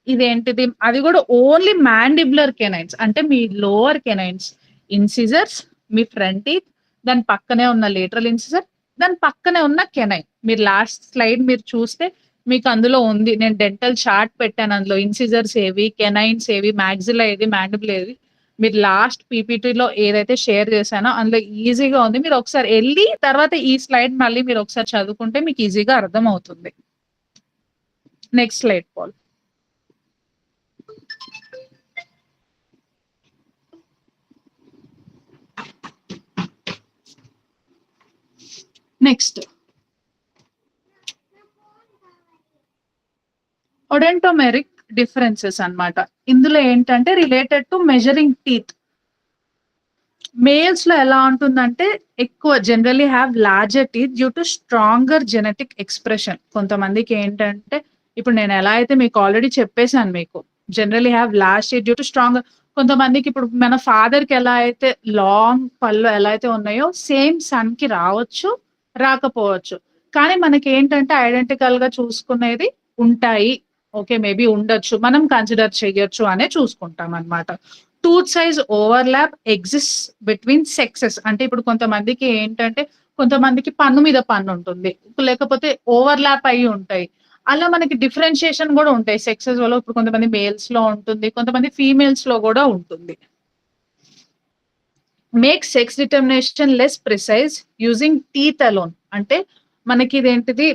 ఇదేంటిది అది కూడా ఓన్లీ మ్యాండిబులర్ కెనైన్స్ అంటే మీ లోవర్ కెనైన్స్, ఇన్సిజర్స్, మీ ఫ్రంట్ టీత్, దాని పక్కనే ఉన్న లేటరల్ ఇన్సిజర్, దాని పక్కనే ఉన్న కెనైన్. మీరు లాస్ట్ స్లైడ్ మీరు చూస్తే మీకు అందులో ఉంది, నేను డెంటల్ చార్ట్ పెట్టాను, అందులో ఇన్సిజర్స్ ఏవి, కెనైన్స్ ఏవి, మ్యాక్సిలా ఏది, మ్యాండిబుల్ ఏది. మీరు లాస్ట్ పీపీటీలో ఏదైతే షేర్ చేశానో అందులో ఈజీగా ఉంది. మీరు ఒకసారి వెళ్ళి తర్వాత ఈ స్లైడ్ మళ్ళీ మీరు ఒకసారి చదువుకుంటే మీకు ఈజీగా అర్థం అవుతుంది. Next slide Paul. Next odontometric differences అన్నమాట. ఇందులో ఏంటంటే related to measuring teeth. Males లో ఎలా ఉంటుందంటే ఎక్కువ generally have larger teeth due to stronger genetic expression. కొంతమందికి ఏంటంటే ఇప్పుడు నేను ఎలా అయితే మీకు ఆల్రెడీ చెప్పేశాను, మీకు generally have large teeth due to stronger. కొంతమందికి ఇప్పుడు మన ఫాదర్ కి ఎలా అయితే లాంగ్ పళ్ళు ఎలా అయితే ఉన్నాయో సేమ్ సన్ కి రావచ్చు, రాకపోవచ్చు. కానీ మనకి ఏంటంటే ఐడెంటికల్ గా చూసుకునేది ఉంటాయి. ఓకే, మేబీ ఉండొచ్చు, మనం కన్సిడర్ చేయొచ్చు అనే చూసుకుంటాం అన్నమాట. Tooth size overlap exist between sexes. అంటే ఇప్పుడు కొంతమందికి ఏంటంటే కొంతమందికి పన్ను మీద పన్ను ఉంటుంది, లేకపోతే ఓవర్లాప్ అయి ఉంటాయి. అలా మనకి డిఫరెన్షియేషన్ కూడా ఉంటాయి సెక్సెస్ వల్ల. ఇప్పుడు కొంతమంది మేల్స్ లో ఉంటుంది, కొంతమంది ఫీమేల్స్ లో కూడా ఉంటుంది. Make sex determination less precise using teeth alone. అంటే మనకి ఇదేంటిది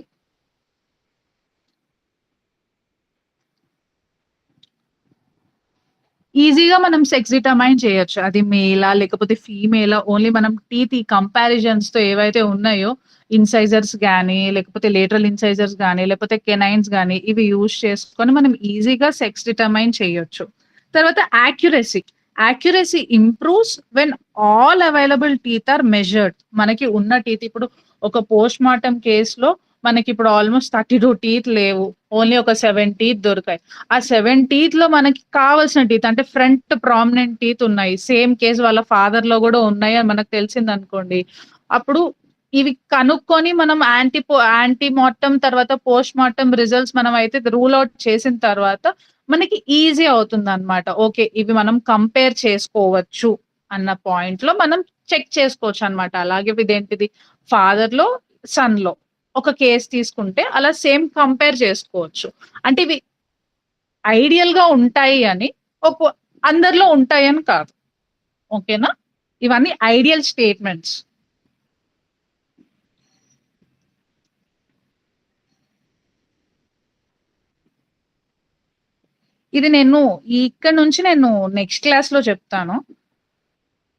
ఈజీగా మనం సెక్స్ డిటర్మైన్ చేయొచ్చు. అది మేలా లేకపోతే ఫీమేలా, ఓన్లీ మనం టీత్ ఈ కంపారిజన్స్ తో ఏవైతే ఉన్నాయో ఇన్సైజర్స్ గానీ లేకపోతే లేటరల్ ఇన్సైజర్స్ గానీ లేకపోతే కెనైన్స్ గానీ ఇవి యూజ్ చేసుకొని మనం ఈజీగా సెక్స్ డిటర్మైన్ చేయొచ్చు. తర్వాత accuracy improves when all available teeth are measured. మనకి ఉన్న టీత్ ఇప్పుడు ఒక పోస్ట్ మార్టం కేసులో మనకి ఇప్పుడు ఆల్మోస్ట్ 32 టీత్ లేవు, ఓన్లీ ఒక 7 టీత్ దొరికాయి. ఆ 7 టీత్ లో మనకి కావాల్సిన టీత్ అంటే ఫ్రంట్ ప్రామినెంట్ టీత్ ఉన్నాయి, సేమ్ కేసు వాళ్ళ ఫాదర్ లో కూడా ఉన్నాయి అని మనకు తెలిసింది అనుకోండి. అప్పుడు ఇవి కనుక్కొని మనం యాంటీ మార్టం తర్వాత పోస్ట్ మార్టం రిజల్ట్స్ మనం అయితే రూల్ అవుట్ చేసిన తర్వాత మనకి ఈజీ అవుతుంది అనమాట. ఓకే, ఇవి మనం కంపేర్ చేసుకోవచ్చు అన్న పాయింట్ లో మనం చెక్ చేసుకోవచ్చు అనమాట. అలాగే ఇదేంటిది ఫాదర్ లో సన్ లో ఒక కేసు తీసుకుంటే అలా సేమ్ కంపేర్ చేసుకోవచ్చు. అంటే ఇవి ఐడియల్ గా ఉంటాయి అని అందరిలో ఉంటాయి అని కాదు. ఓకేనా, ఇవన్నీ ఐడియల్ స్టేట్మెంట్స్. ఇది నేను ఇక్కడ నుంచి నేను నెక్స్ట్ క్లాస్ లో చెప్తాను.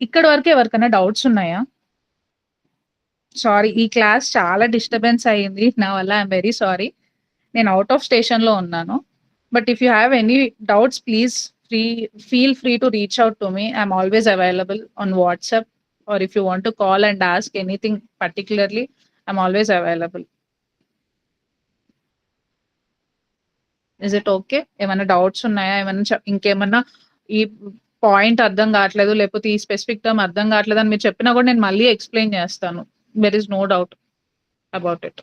ఇక్కడ వరకు ఎవరికైనా డౌట్స్ ఉన్నాయా? సారీ, ఈ క్లాస్ చాలా డిస్టర్బెన్స్ అయ్యింది నా వల్ల. I'm very sorry. నేను అవుట్ ఆఫ్ స్టేషన్ లో ఉన్నాను. But if you have any doubts please feel free to reach out to me. I'm always available on WhatsApp, or if you want to call and ask anything particularly, I'm always available. Is it okay? ఏమైనా డౌట్స్ ఉన్నాయా? ఏమైనా ఇంకేమన్నా ఈ పాయింట్ అర్థం కావట్లేదు లేకపోతే ఈ స్పెసిఫిక్ టర్మ్ అర్థం కావట్లేదు అని మీరు చెప్పినా కూడా నేను మళ్ళీ ఎక్స్ప్లెయిన్ చేస్తాను. There is no doubt about it.